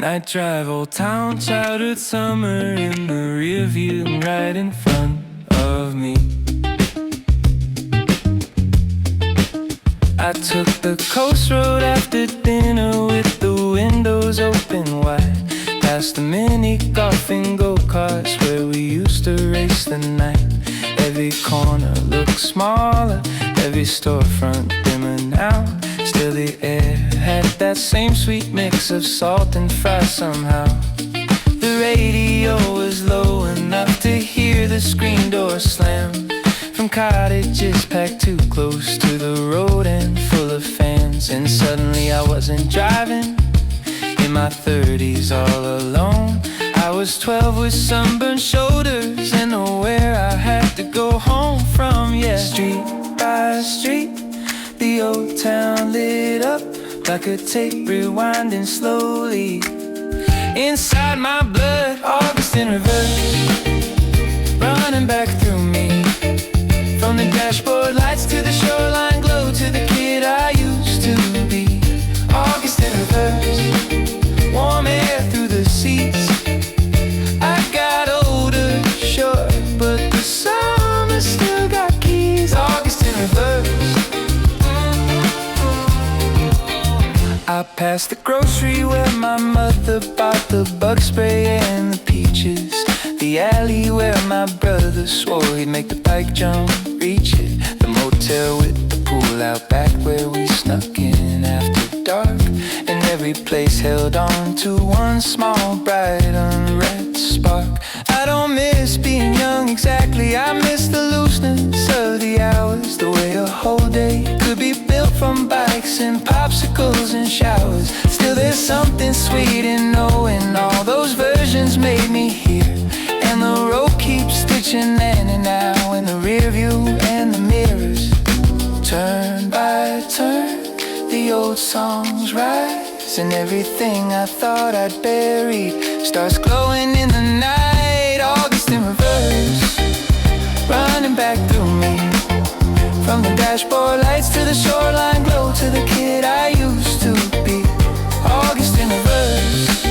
Night drive, old town, childhood summer in the rear view and right in front of me. I took the coast road after dinner with the windows open wide, past the mini golf and go-karts where we used to race the night. Every corner looked smaller, every storefront dimmer now. Still the air had that same sweet mix of salt and fry somehow. The radio was low enough to hear the screen door slam, from cottages packed too close to the road and full of fans. And suddenly I wasn't driving, in my 30s all alone. I was 12 with sunburned shoulders and nowhere I had to go home from, yeah. Street by street, the old town lit up like a tape rewinding slowly. Inside my blood, August in reverse, running back through me. From the dashboard lights to the shoreline glow, to the kid I used to be. August in reverse, warm air through the seats. I got older, sure, but the summer still got keys. August in reverse. I passed the grocery where my mother bought the bug spray and the peaches, the alley where my brother swore he'd make the bike jump reach it, the motel with the pool out back where we snuck in after dark. And every place held on to one small bright unread spark. I don't miss being young exactly, I miss the looseness of the hours, the way a whole day could be built from bikes and popsicles and showers. Still there's something sweet in knowing all those versions made me here, and the road keeps stitching in and out in the rear view and the mirrors. Turn by turn, the old songs rise, and everything I thought I'd buried starts glowing in the night. August in reverse, running back through me. From the dashboard lights to the shoreline glow, to the kid I used to be. August in reverse,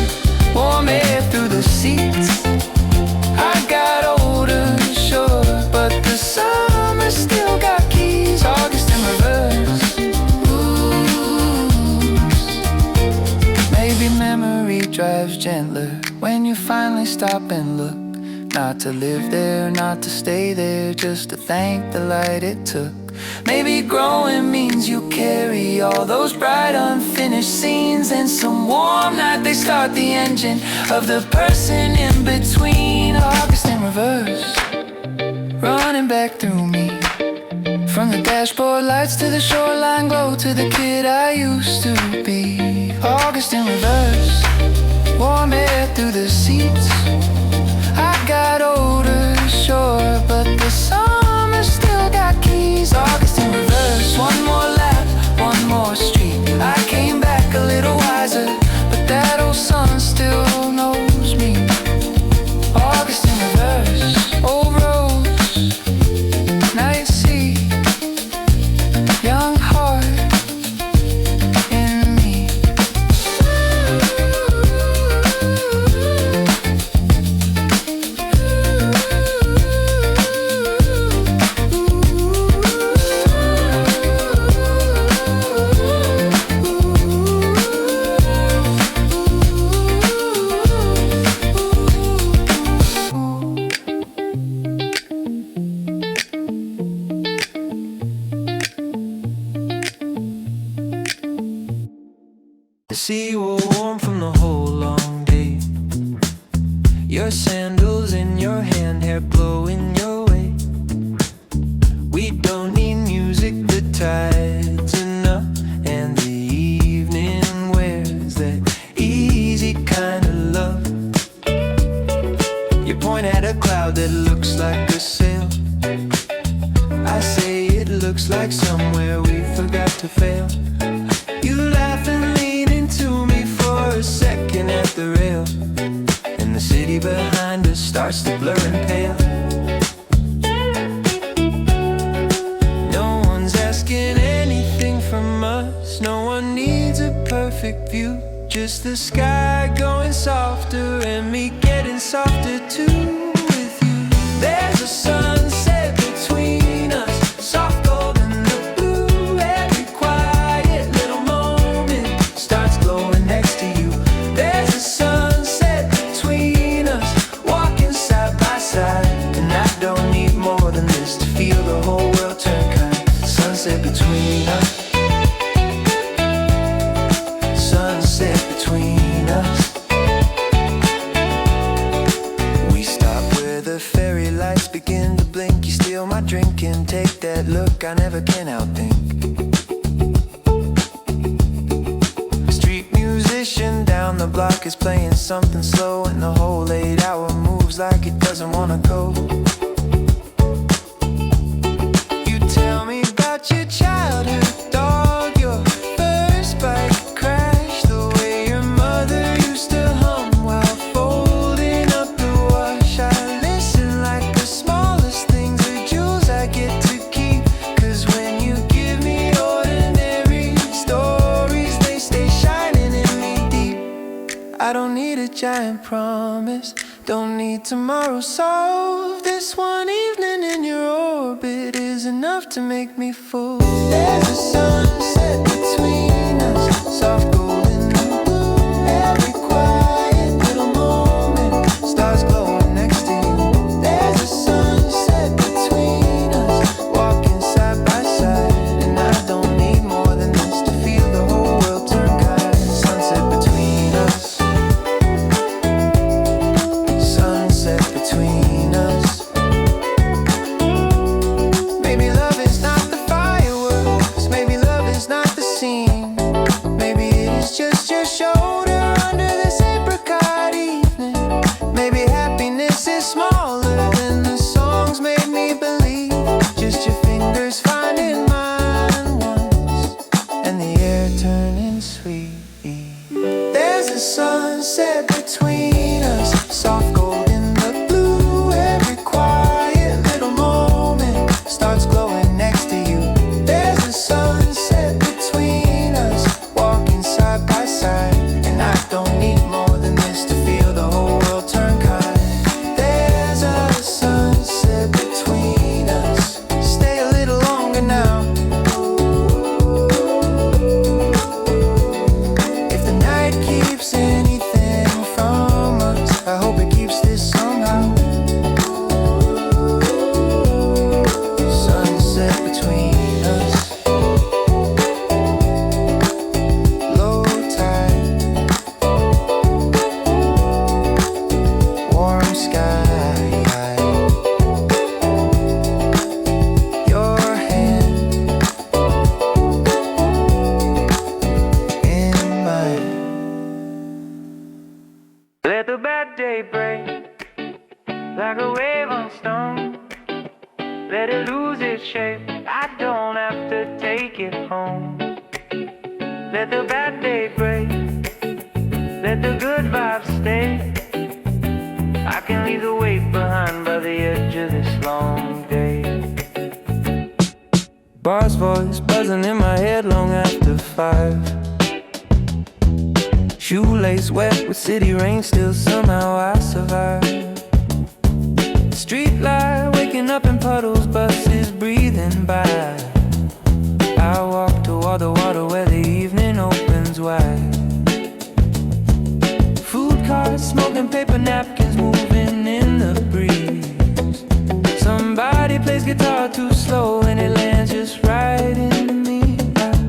warm air through the seats. I got older, sure, but the summer still got keys. August in reverse. Ooh. Maybe memory drives gentler when you finally stop and look. Not to live there, not to stay there, just to thank the light it took. Maybe growing means you carry all those bright unfinished scenes, and some warm night they start the engine of the person in between. August in reverse, running back through me. From the dashboard lights to the shoreline glow, to the kid I used to be. August in reverse, warm air through the seats. I got older, sure, but the summer still got keys. August in reverse, one more lap, one more street. I came back a little wiser, but that old sun still knows me. August in reverse, old roads, now you see, young heart in me. The sea were warm from the whole long day. Your sandals in your hand, hair blowing your way. We don't need music, the tide's enough, and the evening wears that easy kind of love. You point at a cloud that looks like a sail. I say it looks like somewhere we forgot to fail. You laugh and lean into me for a second at the rail, and the city behind us starts to blur and pale. No one's asking anything from us, no one needs a perfect view, just the sky going sunset too with you. There's a sunset between us, soft gold in the blue. Every quiet little moment starts glowing next to you. There's a sunset between us, walking side by side. And I don't need more than this to feel the whole world turn kind. Sunset between us, sunset between us. We stop where the fairy lights begin to blink. You steal my drink and take that look I never can outthink. Street musician down the block is playing something slow, and the whole 8 hour moves like it doesn't wanna go. You tell me about your childhood dog, your first bike crash, the way your mother used to hum while folding up the wash. I listen like the smallest things are jewels I get to keep. 'Cause when you give me ordinary stories, they stay shining in me deep. I don't need a giant promise, don't need tomorrow solved. This one evening in your orbit is enough to make me full. There's a sunset between us, soft gold in the blue. Every quiet little moment starts glowing next to you. There's a sunset between us, walking side by side. And I don't need more than this to feel the whole world turn kind. Sunset between us, sunset between us. Maybe love is not the fireworks, maybe love is not the scene. Maybe it is just your shoulder under this apricot evening. Maybe happiness is smaller than the songs made me believe. Just your fingers finding mine once, and the air turning sweet. There's a sunset between us, soft gold in the blue. Every quiet little moment starts glowing next to you. There's a sunset between us, walking side by side. And I don't need more than this to feel the whole world turn kind. There's a sunset between us. Stay a little longer now. If the night keeps anything from us, I hope it keeps this somehow. Sunset between us, low tide, warm sky, your hand in mine. Let the bad day break like a wave on stone. Let it lose its shape, I don't have to take it home. Let the bad day break, let the good vibes stay. I can leave the weight behind by the edge of this long day. Bar's voice buzzing in my head long after 5. Shoelace wet with city rain, still somehow I survive. Street light waking up in puddles, buses breathing by. I walk toward the water where the evening opens wide. Food carts smoking paper napkins, moving in the breeze. Somebody plays guitar too slow and it lands just right in me.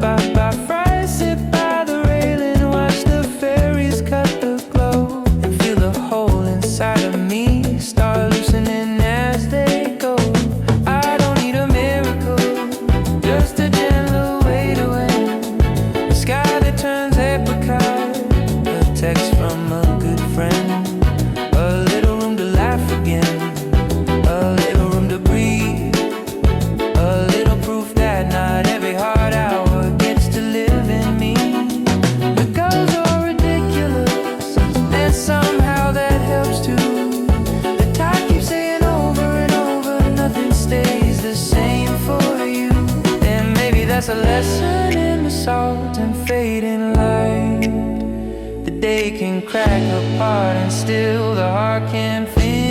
By fries, sit by the railing, watch the fairies cut the glow, and feel the hole inside of me start loosening as they go. I don't need a miracle, just a gentle way to end. The sky that turns apricot, a text from a good friend. A little room to laugh again, a little room to breathe, a little proof that not every hard hour gets to live in me. The goals are ridiculous, and somehow that helps too. The tide keeps saying over and over, nothing stays the same for you. And maybe that's a lesson in the salt and fading light. The day can crack apart and still the heart can feel.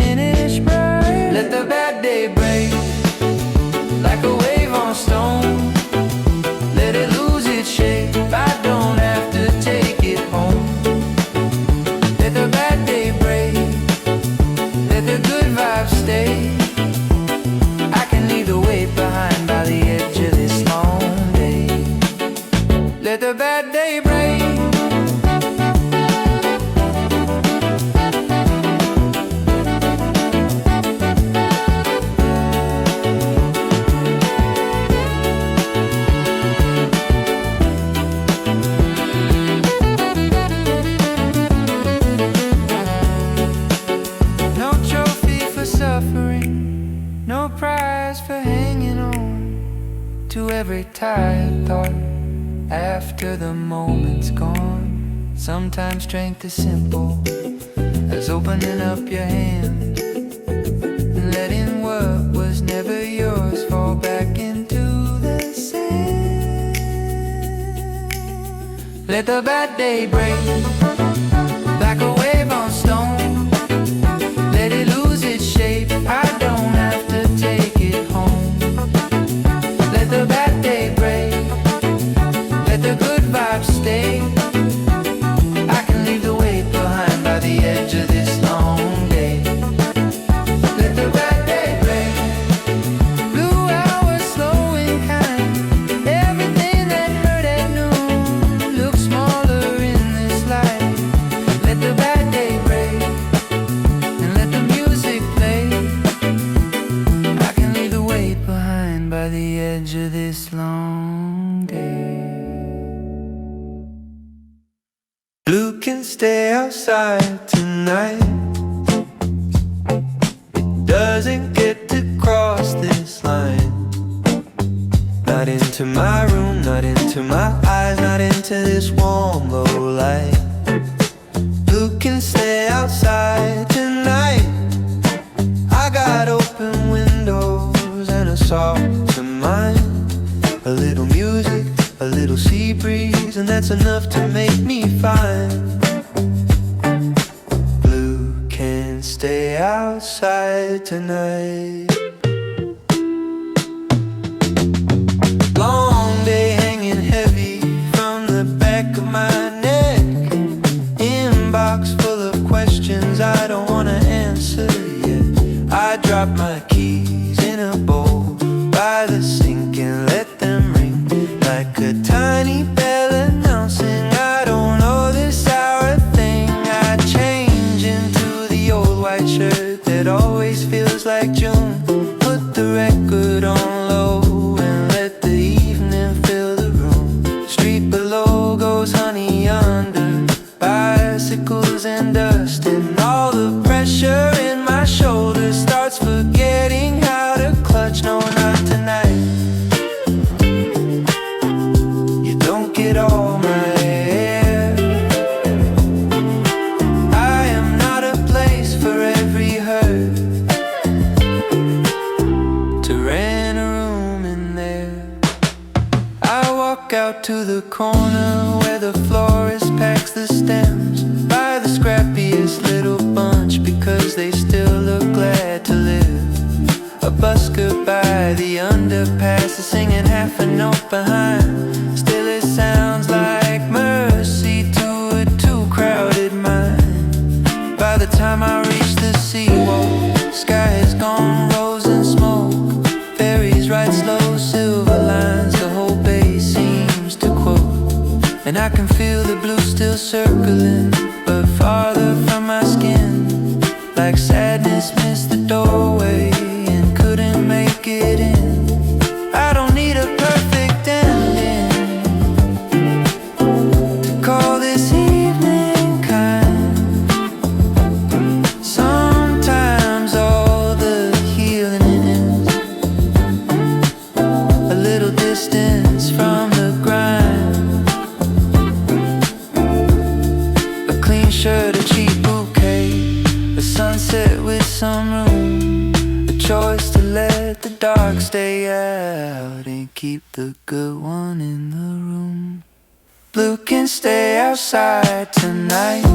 tired thought after the moment's gone. Sometimes strength is simple as opening up your hand and letting what was never yours fall back into the sand. Let the bad day break like a wave on stone. Let it lose its shape, I don't have to take it home. Let the bad day break, let the good vibes stay. I can leave the weight behind by the edge of this long day. Let the bad day break, blue hours slow and kind. Everything that hurt at noon looks smaller in this light. Let the bad day break and let the music play. I can leave the weight behind by the edge of this long day. Blue can stay outside tonight. It doesn't get to cross this line. Not into my room, not into my eyes, not into this warm low light. Blue can stay outside tonight. I got open windows and a soft mind. A little music, a little sea breeze, and that's enough to make me fine. Blue can stay outside tonight. Long day hanging heavy from the back of my neck. Inbox full of questions I don't wanna answer yet. I drop my keys in a bowl by the sink and let them ring like a tiny bell announcing I don't know this hour thing. I change into the old white shirt that always feels like June. Put the record on low and let the evening fill the room. Street below goes honey under, bicycles and dust, and all the pressure in my shoulders starts forgetting how to clutch. No, not tonight. You don't get all my air. I am not a place for every hurt to rent a room in there. I walk out to the corner where the florist packs the stems by the scrappiest little bunch because they still look glad to live. A busker by the underpass is singing half a note behind. Still it sounds like mercy to a too crowded mind. By the time I reach the seawall, sky has gone rose and smoke. Ferries ride slow, silver lines, the whole bay seems to quote. And I can feel the blue still circling, but farther from my skin. Like sadness missed the doorway and couldn't make it in. I don't need a perfect ending to call this evening kind. Sometimes all the healing is a little distance from the grind. A clean shirt, a cheap bouquet, a sunset with some room, a choice to let the dark stay out and keep the good one in the room. Blue can stay outside tonight.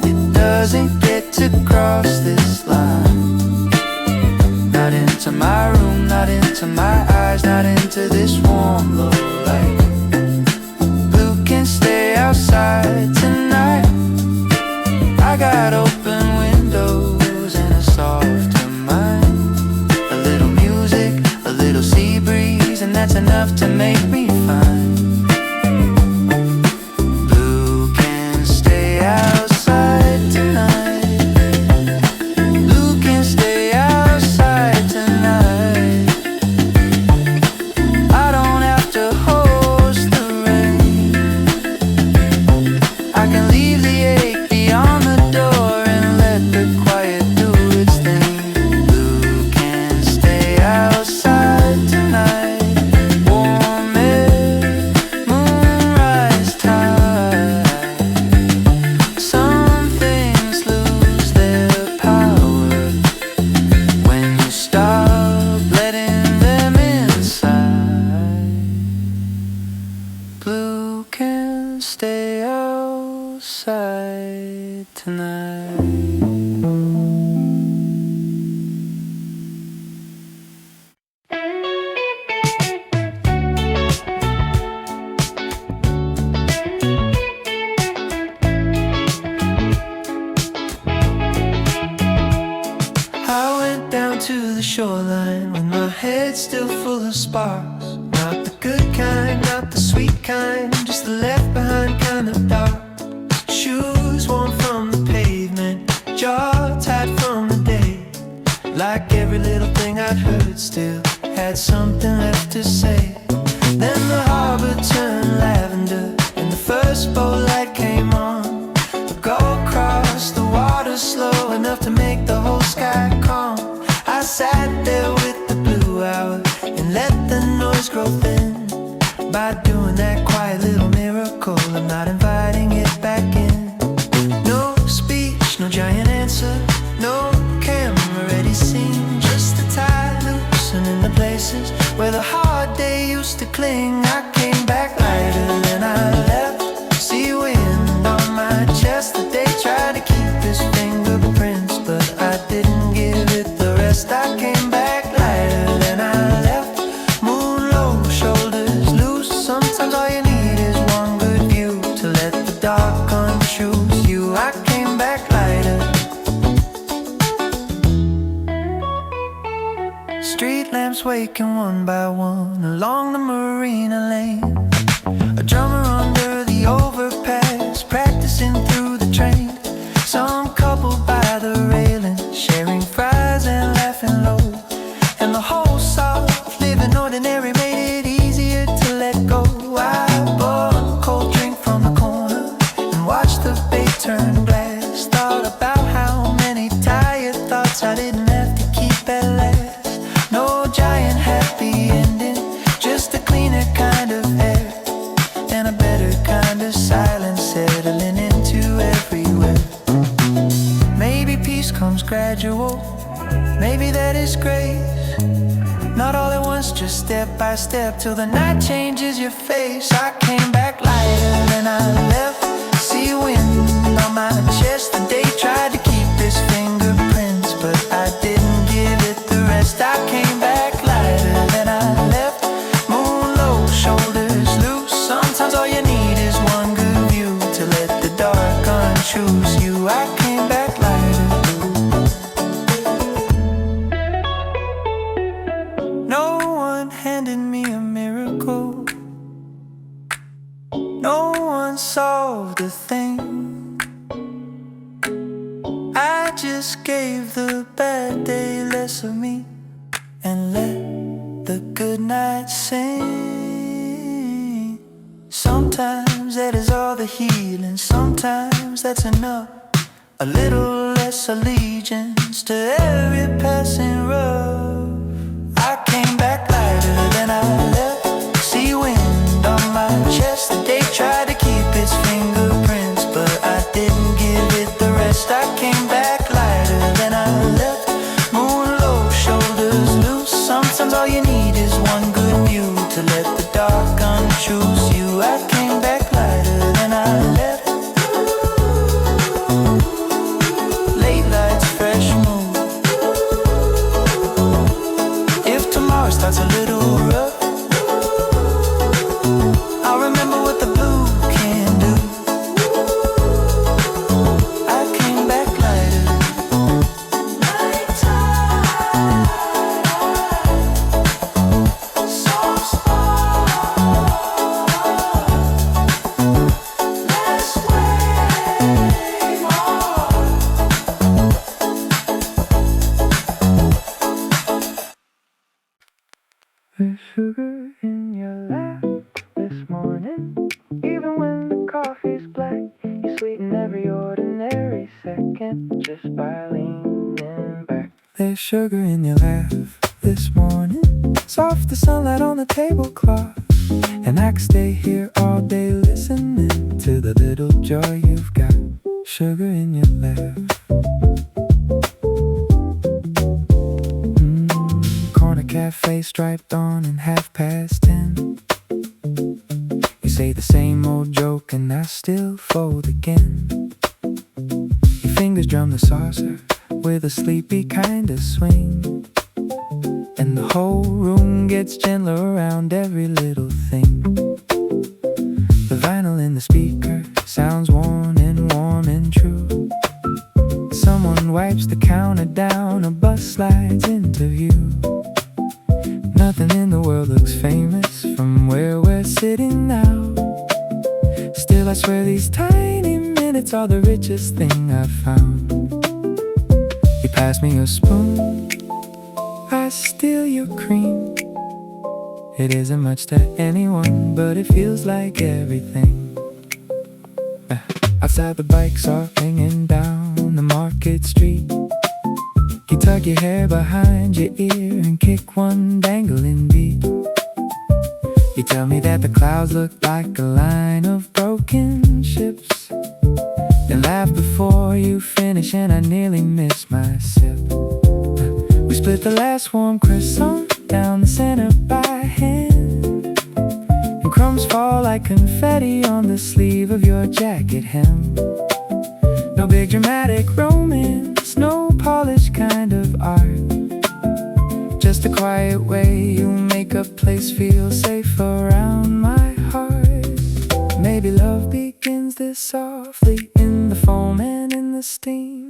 It doesn't get to cross this line. Not into my room, not into my eyes, not into this warm low light. Blue can stay outside tonight. I got open windows and a softer mind. A little music, a little sea breeze, and that's enough to make me fine. Blue can stay outside tonight. Blue can stay outside tonight. I don't have to side tonight. To the shoreline with my head still full of sparks. Not the good kind, not the sweet kind, just the left behind kind of dark. Shoes worn from the pavement, jaw tied from the day. Like every little thing I'd heard still had something left to say. Then the harbor turned lavender and the first boat light came on. The gold crossed the water slow enough to make the whole sky calm. I sat there with the blue hour and let the noise grow thin. By doing that quiet little miracle, I'm not inviting it back in. No speech, no giant answer, no camera ready scene. Just the tide loosening the places where the hard day used to cling. I came back lighter than I left. See wind on my chest. The day tried to keep his fingerprints, but I didn't give it the rest. I came back lighter than I left. Moon low, shoulders loose. Sometimes all you need is one good view to let the dark unchoose you. I came back lighter. Street lamps waking one by one along the marina lane. A drummer under the overpass, practicing through the train. Some couple by the railing, sharing fries and laughing low. And the whole soft living ordinary made it easier to let go. I bought a cold drink from the corner and watched the bay turn glass. Thought about how many tired thoughts I didn't have to keep at last. No giant happy ending, just a cleaner kind of air and a better kind of silence settling into everywhere. Maybe peace comes gradual, maybe that is grace. Not all at once, just step by step, till the night changes your face. I came back lighter than I left. See wind on my chest. The day tried to keep his fingerprints, but I didn't give it the rest. I came back lighter than I left. Moon low, shoulders loose. Sometimes all you need is one good view to let the dark unchoose you. I came back lighter. No one handed me a miracle. No one solved a thing. I just gave the bad day less of me and let the good night sing. Sometimes that is all the healing, sometimes that's enough. A little less allegiance to every passing rough. I came back lighter than I left. See wind on my chest. The day tried to keep its fingerprints, but I didn't give it the rest. I came back lighter than I left. Moon low, shoulders loose. Sometimes all you need is one good view to let the dark unchoose you. I came back lighter than I left. Late lights, fresh mood. If tomorrow starts a little rough, I'll remember what the blue can do. I came back lighter. Nighttime, soft spot. Let's wait more. There's sugar in your lap this morning. Even when the coffee's black, you sweeten every ordinary second just by leaning back. There's sugar in your laugh this morning. Soft the sunlight on the tablecloth. And I could stay here all day listening to the little joy you've got. Sugar in your laugh. Corner cafe striped on and 10:30. You say the same old joke and I still fold again. Your fingers drum the saucer with a sleepy kind of swing, and the whole room gets gentler around every little thing. The vinyl in the speaker sounds worn and true. Someone wipes the counter down, a bus slides into view. Nothing in the world looks famous from where we're sitting now. Still I swear these tiny minutes are the richest thing I've found. You pass me a spoon, I steal your cream. It isn't much to anyone, but it feels like everything. Outside the bikes are hanging down the market street. You tuck your hair behind your ear and kick one dangling beat. You tell me that the clouds look like a line of broken ships, then laugh before you finish and I nearly miss my sip. We split the last warm croissant down the center by hand, and crumbs fall like confetti on the sleeve of your jacket hem. No big dramatic romance, no polished kind of art, just a quiet way you make a place feel safe around my heart. Maybe love begins this softly, in the foam and in the steam,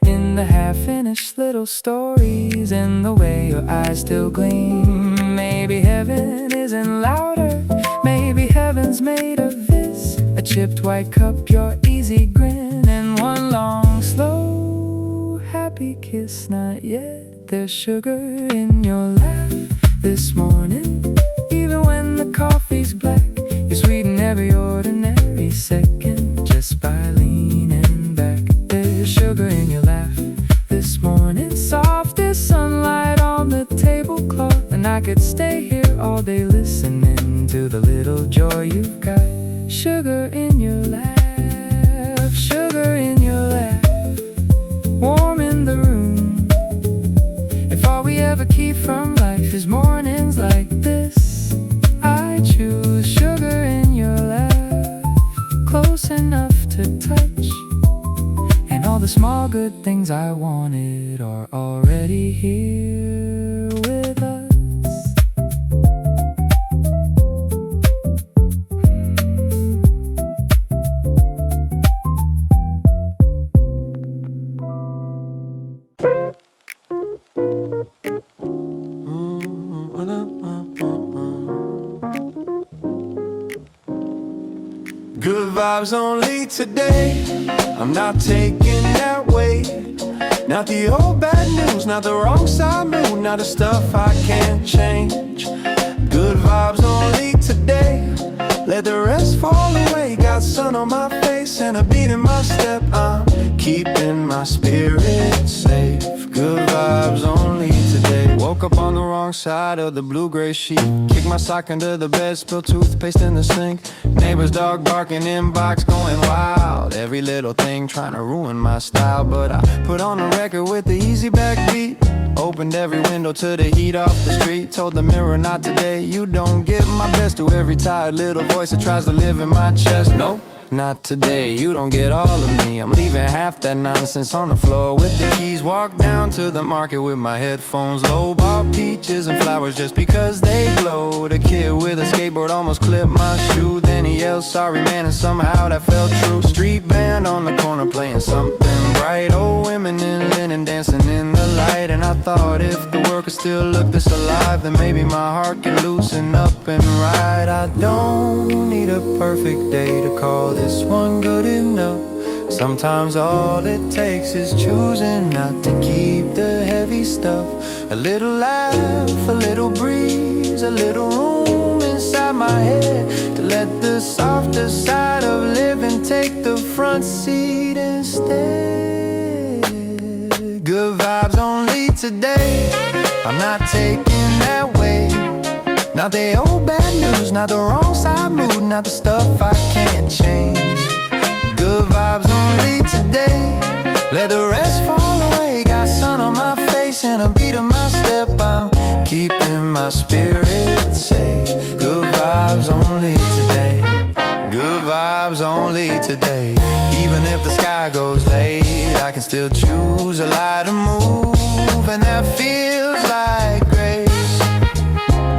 in the half-finished little stories, in the way your eyes still gleam. Maybe heaven isn't louder, maybe heaven's made of this: a chipped white cup, your easy grin, and one long, slow, happy kiss. Not yet, there's sugar in your laugh this morning. Even when the coffee's black, you sweeten every ordinary second just by leaning back. There's sugar in your laugh this morning, soft as sunlight on the tablecloth, and I could stay here all day listening to the little joy you've got. Sugar in your laugh, sugar in your laugh, warm in the room. If all we ever keep from life is mornings like this, I choose sugar in your laugh, close enough to touch, and all the small good things I wanted are already here with us. Good vibes only today, I'm not taking that way. Not the old bad news, not the wrong side mood, not the stuff I can't change. Good vibes only today, let the rest fall away. Got sun on my face and a beat in my step, I'm keeping my spirit safe. Good vibes only today. Woke up on the wrong side of the blue-gray sheet, kicked my sock under the bed, spilled toothpaste in the sink. Neighbor's dog barking, inbox going wild, every little thing trying to ruin my style. But I put on a record with the easy backbeat, opened every window to the heat off the street. Told the mirror not today, you don't get my best. To every tired little voice that tries to live in my chest, nope, not today, you don't get all of me. I'm leaving half that nonsense on the floor with the keys. Walk down to the market with my headphones low, bought peaches and flowers just because they glow. The kid with a skateboard almost clipped my shoe, then he yelled sorry man, and somehow that felt true. Street band on the corner playing something bright, old women in linen dancing in the light. And I thought if the world could still look this alive, then maybe my heart can loosen up and ride. I don't need a perfect day to call this one good enough. Sometimes all it takes is choosing not to keep the heavy stuff. A little laugh, a little breeze, a little room inside my head to let the softer side of living take the front seat instead. Good vibes only today, I'm not taking that way. Not the old bad news, not the wrong side mood, not the stuff I can't change. Good vibes only today, let the rest fall away. Got sun on my face and a beat of my step, I'm keeping my spirit safe. Good vibes only today. vibes only today. Even if the sky goes late, I can still choose a lighter move, and that feels like grace.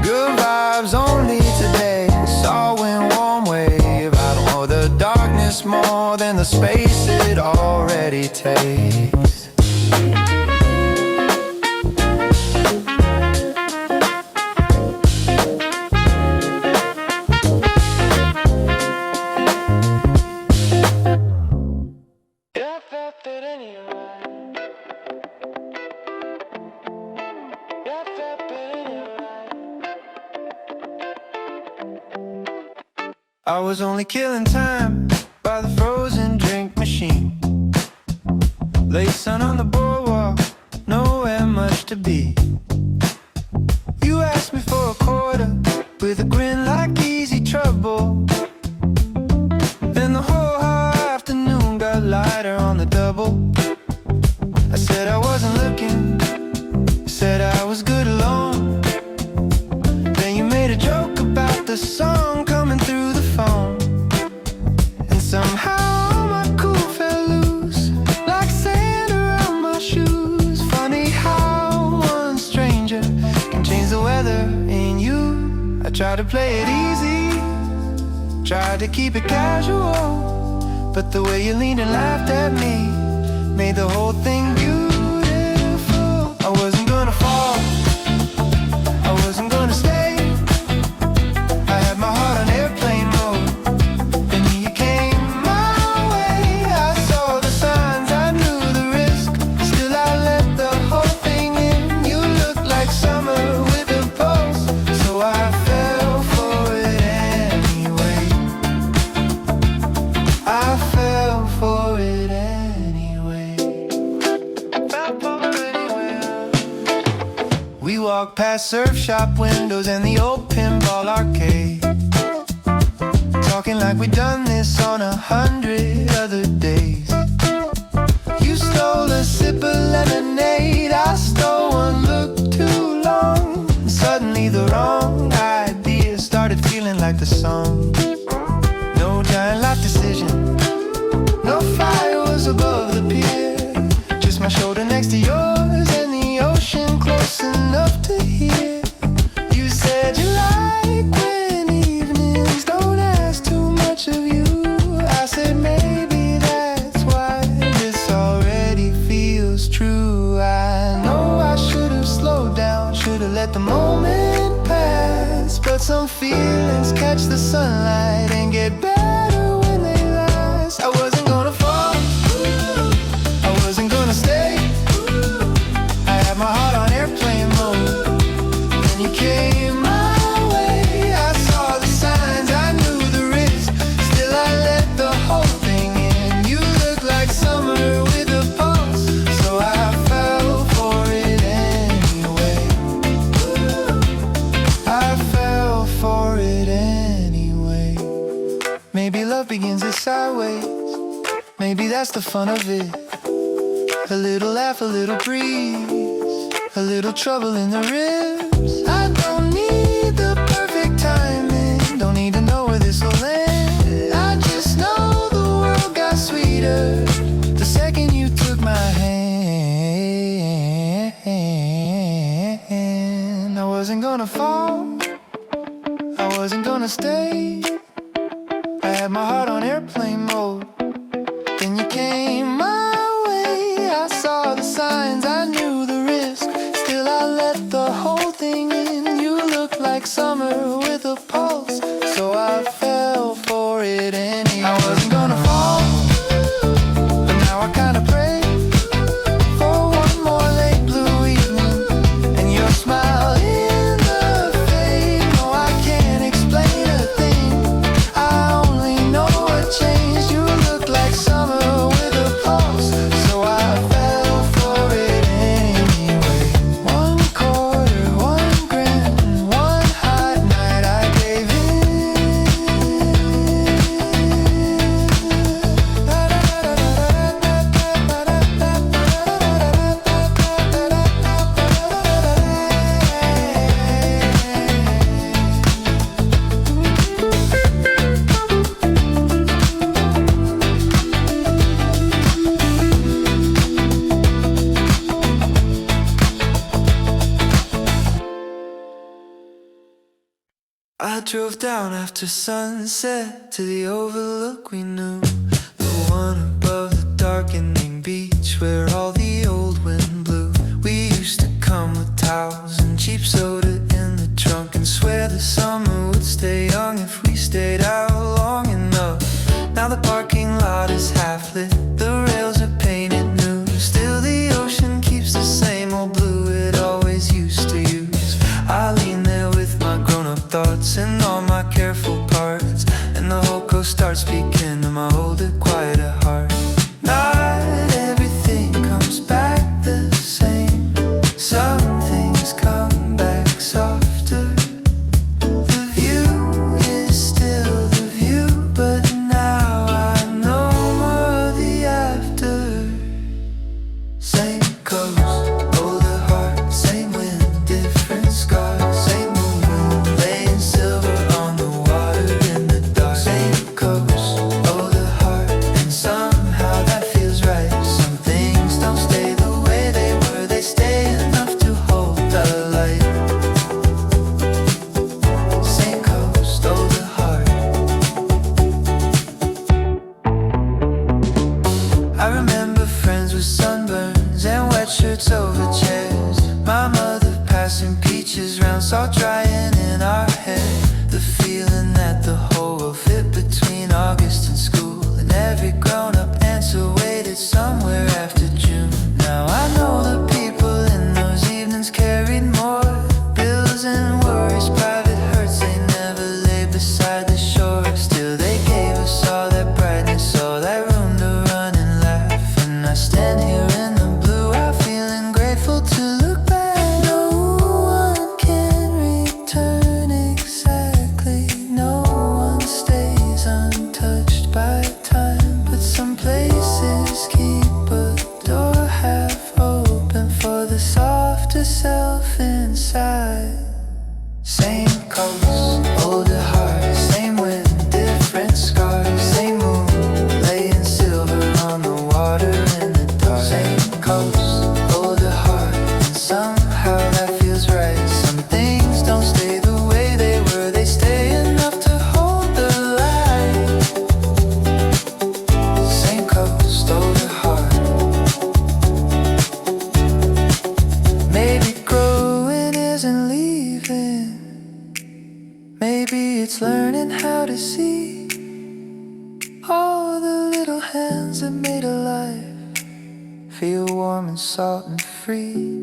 Good vibes only today. Saw wind, warm wave. I don't know the darkness more than the space it already takes. I was only killing time by the frozen drink machine. Late sun on the boardwalk, nowhere much to be. You asked me for a quarter with a grin like easy trouble. Then the whole afternoon got lighter on the double. I said I wasn't looking, said I was good alone. Then you made a joke about the song coming through the phone, and somehow my cool fell loose like sand around my shoes. Funny how one stranger can change the weather in you. I tried to play it easy, tried to keep it casual, but the way you leaned and laughed at me made the whole thing beautiful. I wasn't gonna fall, I wasn't gonna stay. I had my heart on airplane mode, and you came my way. I saw the signs, I knew the risk, still I let the whole thing in. You looked like summer with a pulse, so I fell for it anyway. I fell for it anyway. Fell for it anyway. We walked past surf shop windows and the old pinball arcade, talking like we'd done this on 100 other days. You stole a sip of lemonade, I stole one look too long. Suddenly the wrong idea started feeling like the song. No giant life decision, no fire was above the pier, just my shoulder next to yours and the ocean close enough to hear. You said you like when evenings don't ask too much of you. I said maybe that's why this already feels true. I know I should have slowed down, should have let the moment pass, but some feelings catch the sunlight and get better when they last. I wasn't gonna fall, I wasn't gonna stay. I had my heart on airplane mode, then you came my way. I saw the signs, I knew the risk, still I let the whole thing in. You look like summer with a pulse, so I fell for it anyway. I fell for it anyway. Maybe love begins it sideways, maybe that's the fun of it. A little laugh, a little breeze, a little trouble in the ribs. I don't need the perfect timing, don't need to know where this will end. I just know the world got sweeter the second you took my hand. I wasn't gonna fall, I wasn't gonna stay. I had my heart on airplane mode, then you came my way. I saw the signs, I knew the risk, still I let the whole thing in. You look like summer with a pulse, so I fell for it anyway. I wasn't gonna fall, but now I kinda pray for one more late blue evening and your smile in the fade. No, I can't explain a thing, I only know what changed. You look like summer with a I drove down after sunset to the overlook we knew, the one above the darkening beach where all the old wind blew. We used to come with towels and cheap soda in the trunk and swear the summer would stay young if we stayed out long enough. Now the parking lot is half lit, the rails are painted new, still the ocean keeps the same old blue it always used to use. I lean there with my grown-up thoughts and all my careful parts, and the whole coast starts speaking to my older, quieter heart. Not everything comes back the same, some things come back softer. The view is still the view, but now I know more of the after. Same coast, older heart, same wind, different scars, same moon laying silver on the water in the dark. Same coast, older heart, and somehow that feels right. Some things don't stay the way they were, they stay enough to hold the light. Same coast, older heart. I remember friends with sunburns and wet shirts over chairs, my mother passing peaches round, salt drying in our hair. The feeling that the whole world fit between August and school, and every grown-up answer waited somewhere after June. Now I know the people in those evenings carried more bills and worries, private hurts they never laid beside the shore. Still they gave us all that brightness, all that room to run and laugh. And I stand here in the blue, I'm feeling grateful to look back. No one can return exactly, no one stays untouched by time, but some places keep a door half open for the softer self inside. Same coast, older heart, same wind, different scars, same moon laying silver on the water in the dark. Same coast, older heart, and somehow that feels right. Some things don't stay the way they were, they stay enough to hold the light. Same coast, older heart. Maybe growing isn't leaving, maybe it's learning how to see all the little hands that made a life feel warm and salt and free.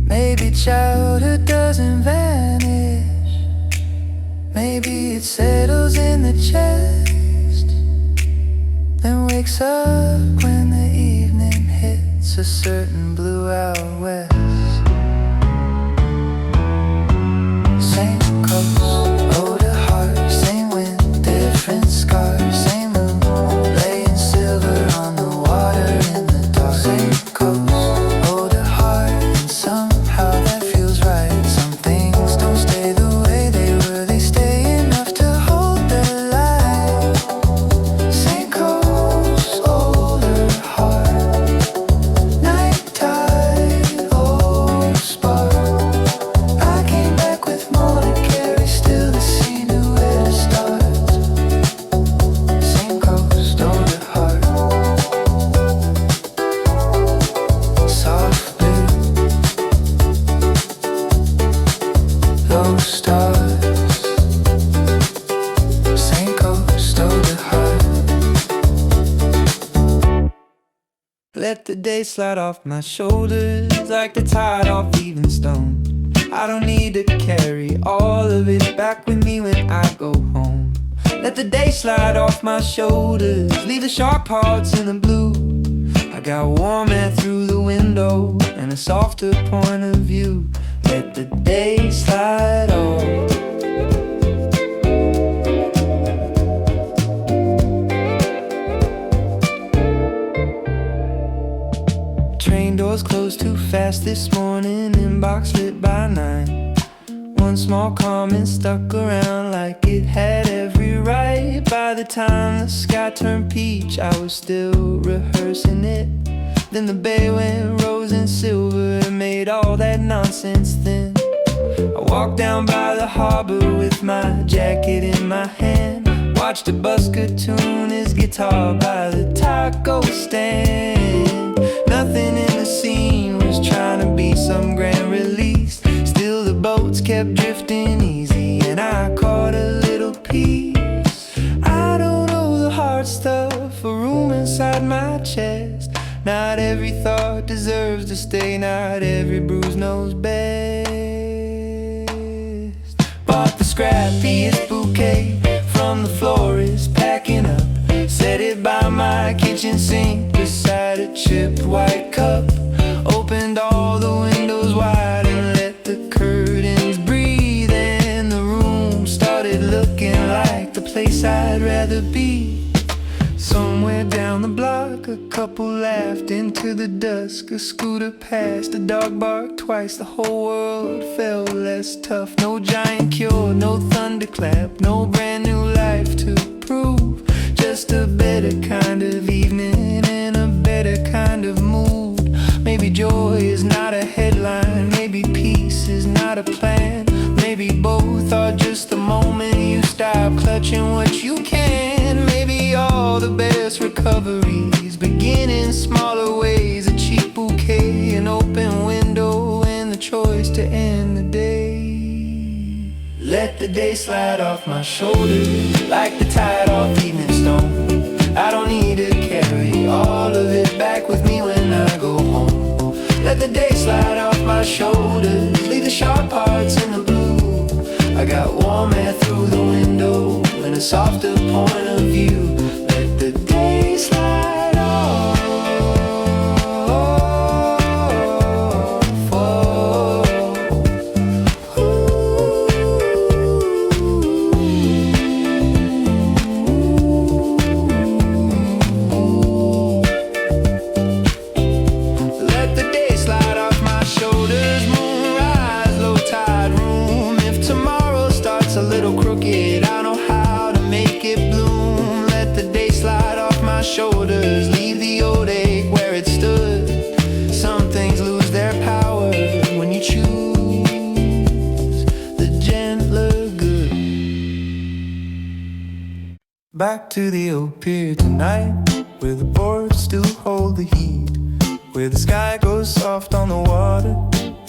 Maybe childhood doesn't vanish, maybe it settles in the chest, then wakes up when the evening hits a certain blue out west. Same coast, older heart, same wind, different scars, same moon laying silver on the water in the dark. Same coast, older heart, and somehow that feels right. Some things don't stay the way they were, they stay enough to hold the light. Same coast, older heart, night tide, old spark. I came back with more to carry, still the sea knew where to start. Same coast, older heart, soft blue, low stars. Same coast, older heart. Let the day slide off my shoulders like the tide off even stone. I don't need to carry all of it back with me when I go home. Let the day slide off my shoulders, leave the sharp parts in the blue. I got warm air through the window and a softer point of view. Let the day slide off. Train doors closed too fast this morning, inbox lit by 9. One small comment stuck around like it had every right. By the time the sky turned peach, I was still rehearsing it. Then the bay went rose and silver and made all that nonsense thin. I walked down by the harbor with my jacket in my hand, watched a busker tune his guitar by the taco stand. Nothing in the scene was trying to be some grand release. Still the boats kept drifting easy and I caught a little piece. I don't know the hard stuff, a room inside my chest. Not every thought deserves to stay, not every bruise knows best. Bought the scrappiest bouquet from the florist, packing up. Set it by my kitchen sink beside a chipped white cup. Opened all the windows wide and let the curtains breathe. And the room started looking like the place I'd rather be. Somewhere down the block, a couple laughed into the dusk. A scooter passed, a dog barked twice. The whole world felt less tough. No giant cure, no thunderclap, no brand new life to prove. Just a better kind of evening and a better kind of mood. Maybe joy is not a headline, maybe peace is not a plan. Maybe both are just the moment you stop clutching what you can. Maybe all the best recoveries begin in smaller ways. A cheap bouquet, an open window, and the choice to end the day. Let the day slide off my shoulders like the tide off evening stone. I don't need to carry all of it back with me when I go home. Let the day slide off my shoulders, leave the sharp parts in the blue. I got warm air through the window and a softer point of view. Let the day slide off. Let the day slide off my shoulders. Moonrise, low tide room. If tomorrow starts a little crooked, I know how to make it bloom. Let the day slide off my shoulders, leave the old ache where it stood. Some things lose their power when you choose the gentler good. Back to the old pier tonight, where the boards still hold the heat, where the sky goes soft on the water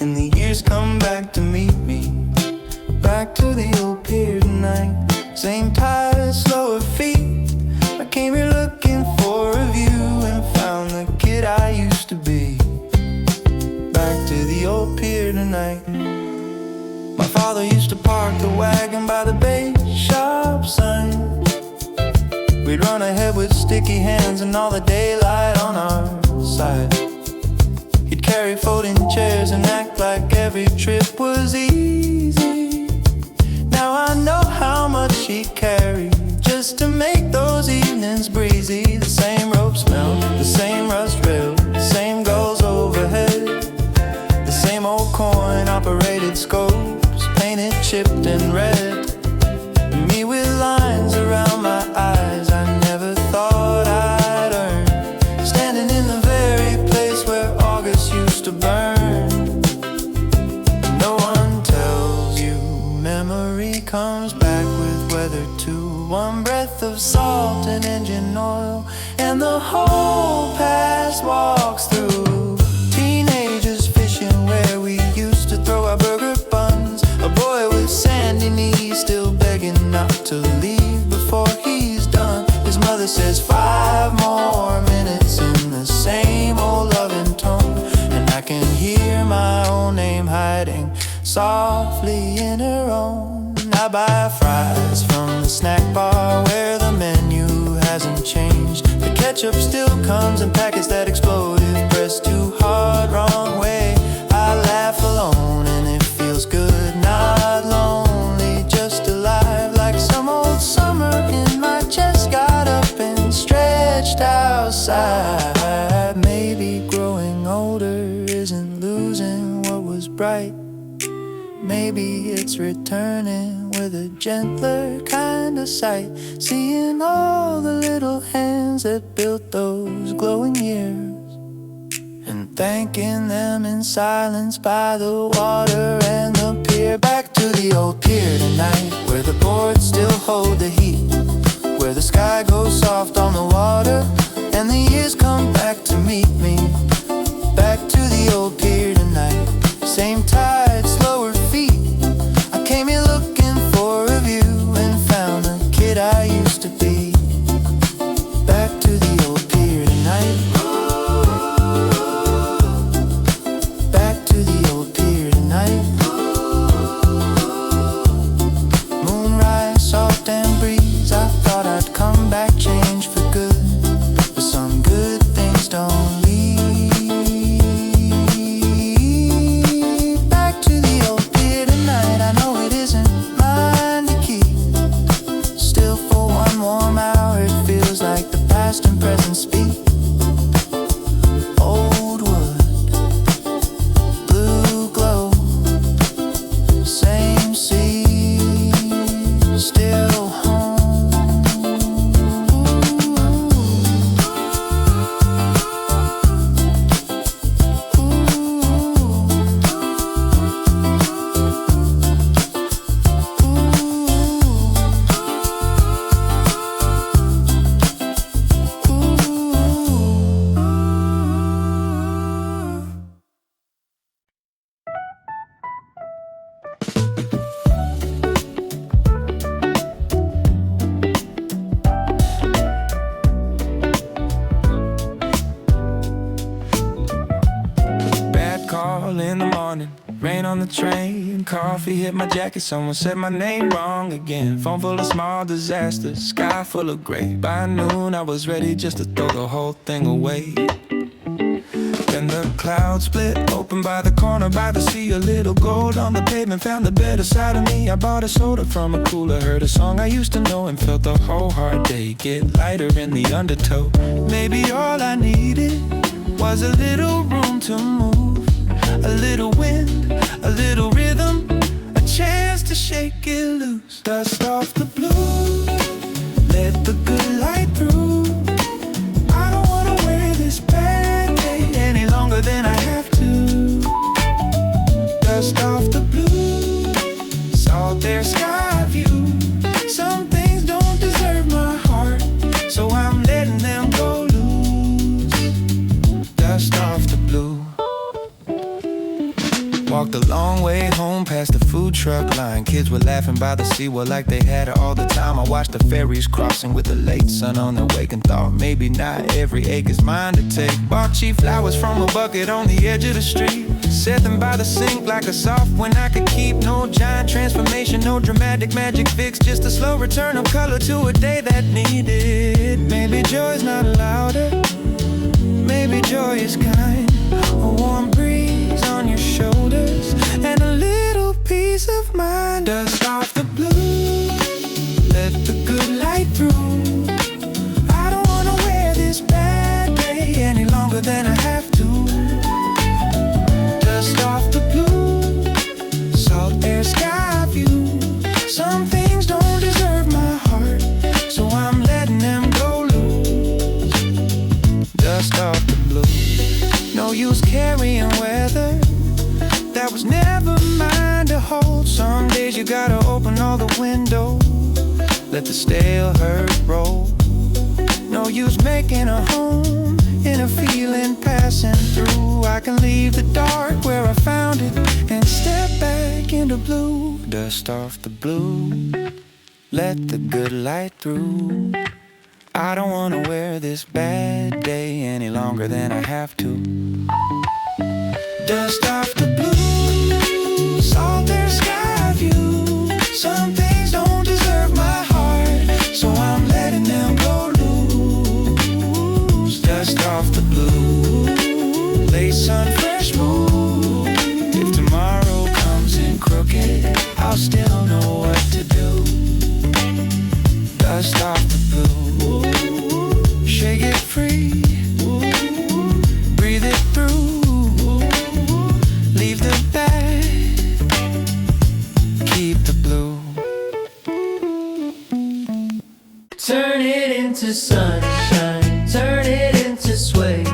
and the years come back to meet me. Back to the old pier tonight, same tide, slower feet. I came here looking for a view and found the kid I used to be. Back to the old pier tonight. My father used to park the wagon by the bait shop sign. We'd run ahead with sticky hands and all the daylight on our side. He'd carry folding chairs and act like every trip was easy. Now I know how much he carried just to make those evenings breezy. The same rope smell, the same rust rail, the same gulls overhead, the same old coin-operated scopes, painted, chipped and red. Me with lines around my eyes I never thought I'd earn, standing in the very place where August used to burn. No one tells you memory comes back with weather too. One breath of salt and engine oil and the whole past walks through. Teenagers fishing where we used to throw our burger buns. A boy with sandy knees still begging not to leave before he's done. His mother says 5 more minutes in the same old loving tone, and I can hear my own name hiding softly in her own. I buy fries from the snack bar where the menu hasn't changed. The ketchup still comes in packets that explode if pressed too hard, wrong way. I laugh alone and it feels good, not lonely, just alive. Like some old summer in my chest, got up and stretched outside. Maybe growing older isn't losing what was bright. Maybe it's returning with a gentler kind of sight, seeing all the little hands that built those glowing years, and thanking them in silence by the water and the pier. Back to the old pier tonight, where the boards still hold the heat, where the sky goes soft on the water, and the years come back to meet me. Back to the old pier tonight, same tide, slower feet. I came here looking for a view and found the kid I used to be. Back to the old pier tonight. Back to the old pier tonight. Moonrise, soft and breeze. I thought I'd come back, change for good, but some good things don't leave. Back to the old pier tonight. I know it isn't mine to keep. Still for one warm hour, it feels like the past and present speak. Old wood, blue glow, same sea, still home. Bad call in the morning, rain on the train, coffee hit my jacket, someone said my name wrong again. Phone full of small disasters, sky full of gray. By noon I was ready just to throw the whole thing away. Then the clouds split open by the corner by the sea. A little gold on the pavement found the better side of me. I bought a soda from a cooler, heard a song I used to know, and felt the whole hard day get lighter in the undertow. Maybe all I needed was a little room to move, a little wind, a little rhythm, a chance to shake it loose. Dust off the blue, let the good light through. I don't wanna wear this bad day any longer than I have to. Dust off the blue, salt air sky view. Some things don't deserve my heart, so I'm letting them go loose. Dust off the blue. Walked a long way home past the food truck line. Kids were laughing by the seawall like they had it all the time. I watched the ferries crossing with the late sun on their wake and thought maybe not every ache is mine to take. Bought cheap flowers from a bucket on the edge of the street, set them by the sink like a soft one I could keep. No giant transformation, no dramatic magic fix, just a slow return of color to a day that needed. Maybe joy's not louder, maybe joy is kind. A warm breeze on your shoulders and a little peace of mind. Dust off the blue, let the good light through. I don't wanna wear this bad day any longer than I have to. Dust off the blue, salt air sky view. Some things don't deserve my heart, so I'm letting them go loose. Dust off the blue. No use carrying weather that was never mine to hold. Some days you gotta open all the windows, let the stale hurt roll. No use making a home in a feeling passing through. I can leave the dark where I found it and step back into blue. Dust off the blue, let the good light through. I don't wanna wear this bad day any longer than I have to. Dust off the blue, salt air sky view. Some things don't deserve my heart, so I'm letting them go loose. Dust off the blue, late sun, fresh mood. If tomorrow comes in crooked, I'll still know what to do. Dust off the blue, shake it free, breathe it through. Leave the bad, keep the blue. Turn it into sunshine, turn it into sway.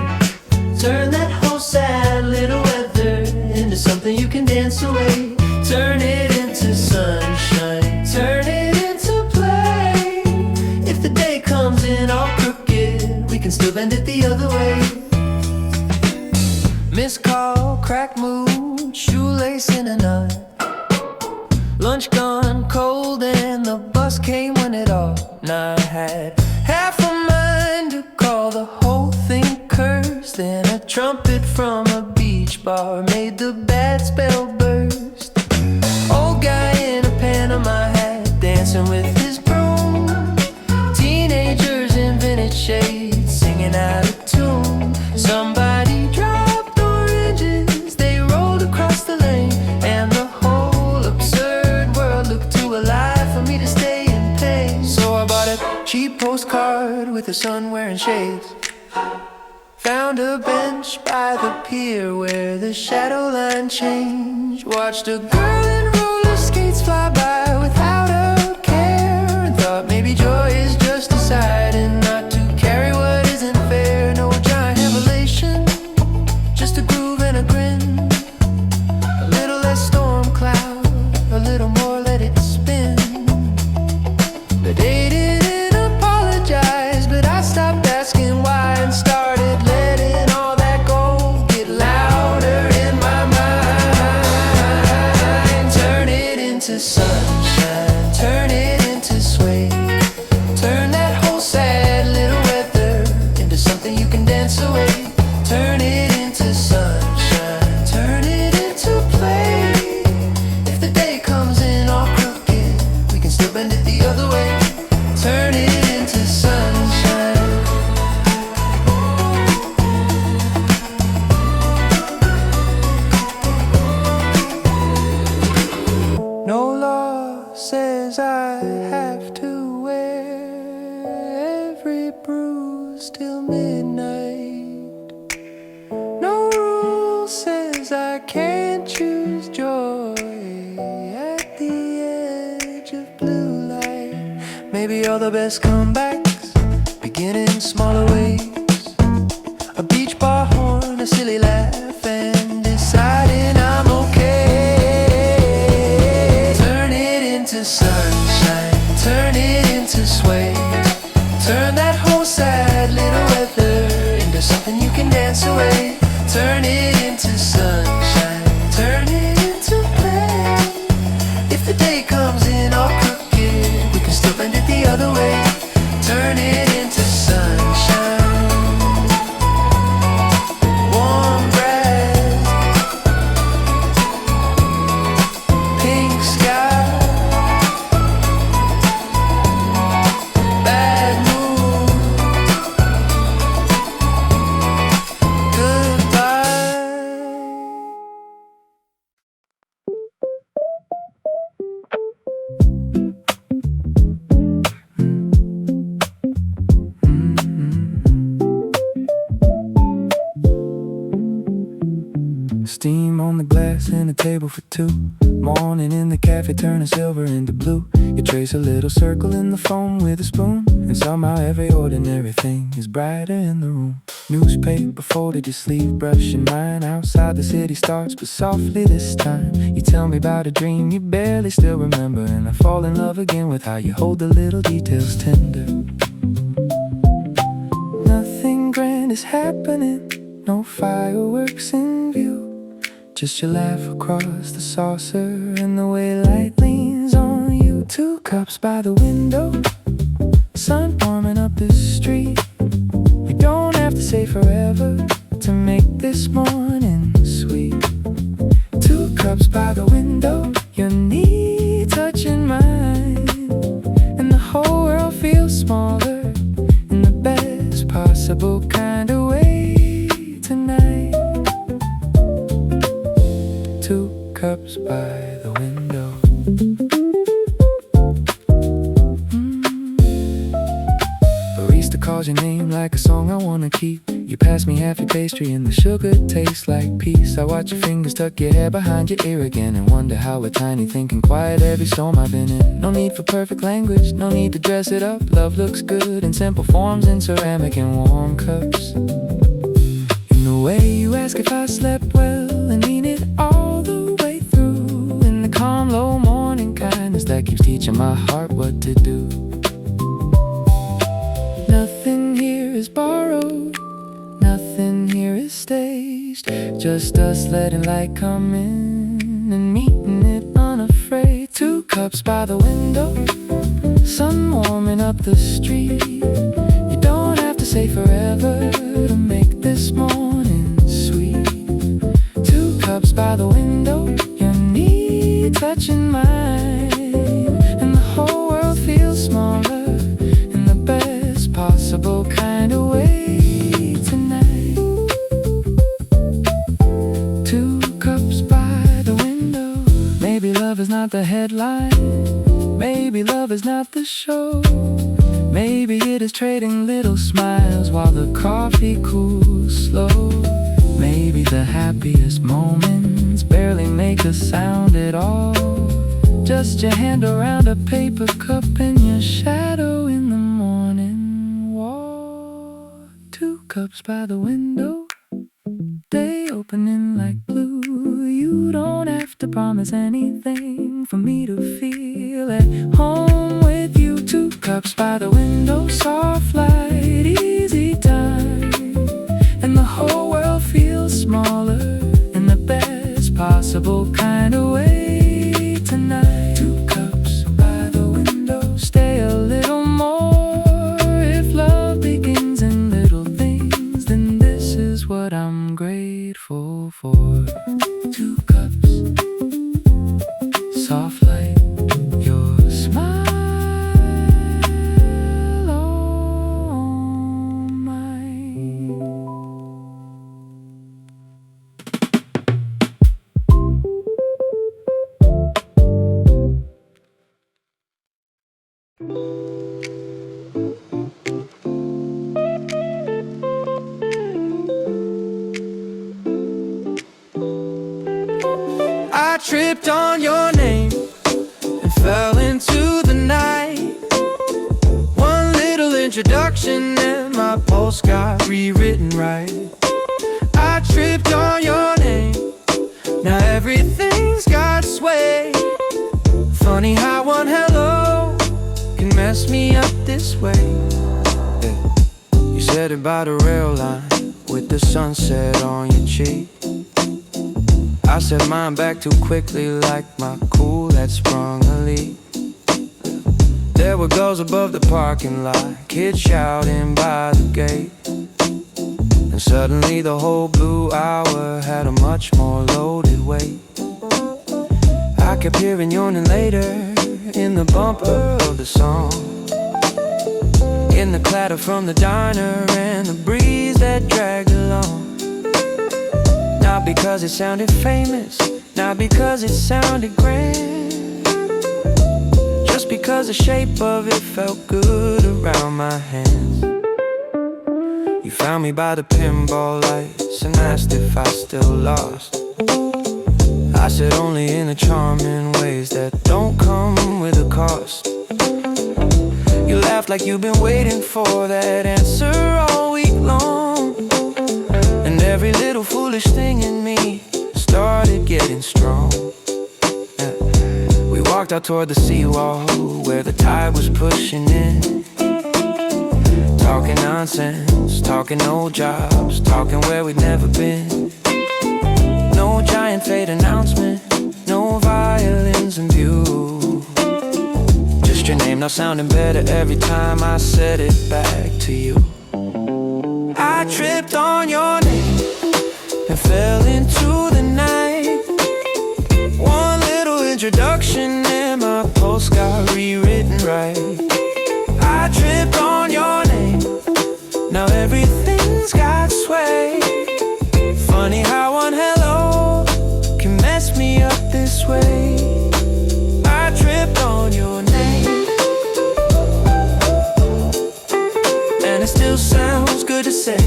Turn that whole sad little weather into something you can dance away. Turn it into can still bend it the other way. Missed call, cracked mood, shoelace in a knot. Lunch gone cold and the bus came when it ought. Now I had half a mind to call the whole thing cursed. Then a trumpet from a beach bar made the bad spell burst. Old guy in a Panama hat dancing with his broom. Teenagers in vintage shades singing out of tune. Somebody dropped oranges, they rolled across the lane. And the whole absurd world looked too alive for me to stay in pain. So I bought a cheap postcard with the sun wearing shades. Found a bench by the pier where the shadow line changed. Watched a girl in roller skates fly by without a care. And thought maybe joy is just deciding not to carry what isn't fair. No giant revelation, just a groove and a grin. A little less storm cloud, a little more let it spin. The day didn't apologize, but I stopped asking why and started letting all that go get louder in my mind. Turn it into sunshine, turn it into sway. Turn that whole sad little weather into something you can dance away. Turn it into sunshine, turn it into play. If the day comes in all crooked, we can still bend it the other way. Turn it into sunshine. No law says I have to wear every bruise till midnight. No rule says I can't choose joy at the edge of blue light. Maybe all the best comebacks begin in smaller ways. A beach bar horn, a silly laugh, and deciding I'm okay. Turn it into sunshine, turn it into sway. Turn that whole sad little weather into something you can dance away. Turn it into sunshine, turn it into play. If the day comes in all crooked, we can still bend it the other way. Turn it into sunshine. Warm breath, pink sky, bad mood, goodbye. Steam on the glass and a table for two. Morning in the cafe turning silver into blue. You trace a little circle in the foam with a spoon, and somehow every ordinary thing is brighter in the room. Newspaper folded your sleeve, brushing mine. Outside the city starts, but softly this time. You tell me about a dream you barely still remember, and I fall in love again with how you hold the little details tender. Nothing grand is happening, no fireworks in view. Just your laugh across the saucer and the way light leans on you. 2 cups by the window, sun warming up the street. You don't have to say forever to make this morning sweet. 2 cups by the window, your knee touching mine, and the whole world feels smaller in the best possible kind of way tonight. 2 cups by the window. Barista calls your name like a song I wanna keep. You pass me half your pastry and the sugar tastes like peace. I watch your fingers tuck your hair behind your ear again, and wonder how a tiny thing can quiet every storm I've been in. No need for perfect language, no need to dress it up. Love looks good in simple forms, in ceramic and warm cups. In the way you ask if I slept well and mean it all the way through. In the calm, low morning kindness that keeps teaching my heart what to do. Nothing here is borrowed, is staged. Just us letting light come in and meeting it unafraid. 2 cups by the window, sun warming up the street. You don't have to say forever to make this morning sweet. 2 cups by the window, your knee touching mine, and the whole world feels smaller in the best possible kind of way tonight. 2 cups by the window. Maybe love is not the headline, maybe love is not the show. Maybe it is trading little smiles while the coffee cools slow. Maybe the happiest moments barely make a sound at all. Just your hand around a paper cup and your shadow in the morning wall. 2 cups by the window, day opening like blue. You don't have to promise anything for me to feel at home with you. 2 cups by the window, soft light, easy time, and the whole world feels smaller in the best possible kind of way tonight. 2 cups by the window, stay a little more. If love begins in little things, then this is what I'm grateful for. 2 cups, soft light, your smile on mine. I tripped on your name and fell into the night. One little introduction and my pulse got rewritten right. I tripped on your name, now everything's got sway. Funny how one hello can mess me up this way. Yeah. You said it by the rail line with the sunset on your cheek. I said mine back too quickly like my cool had sprung a leak. There were girls above the parking lot, kids shouting by the gate. And suddenly the whole blue hour had a much more loaded weight. I kept hearing your name later in the bumper of the song, in the clatter from the diner and the breeze that dragged along. Not because it sounded famous, not because it sounded grand, just because the shape of it felt good around my hands. You found me by the pinball lights and asked if I still lost. I said only in the charming ways that don't come with a cost. You laughed like you've been waiting for that answer all week long, and every little foolish thing in me started getting strong. Yeah. We walked out toward the seawall where the tide was pushing in, talking nonsense, talking old jobs, talking where we'd never been. No giant fate announcement, no violins in view, just your name now sounding better every time I said it back to you. I tripped on your name and fell into the night. One little introduction and my pulse got rewritten right. I tripped on your name, now everything's got sway. Funny how one hello can mess me up this way. I tripped on your name, and it still sounds good to say.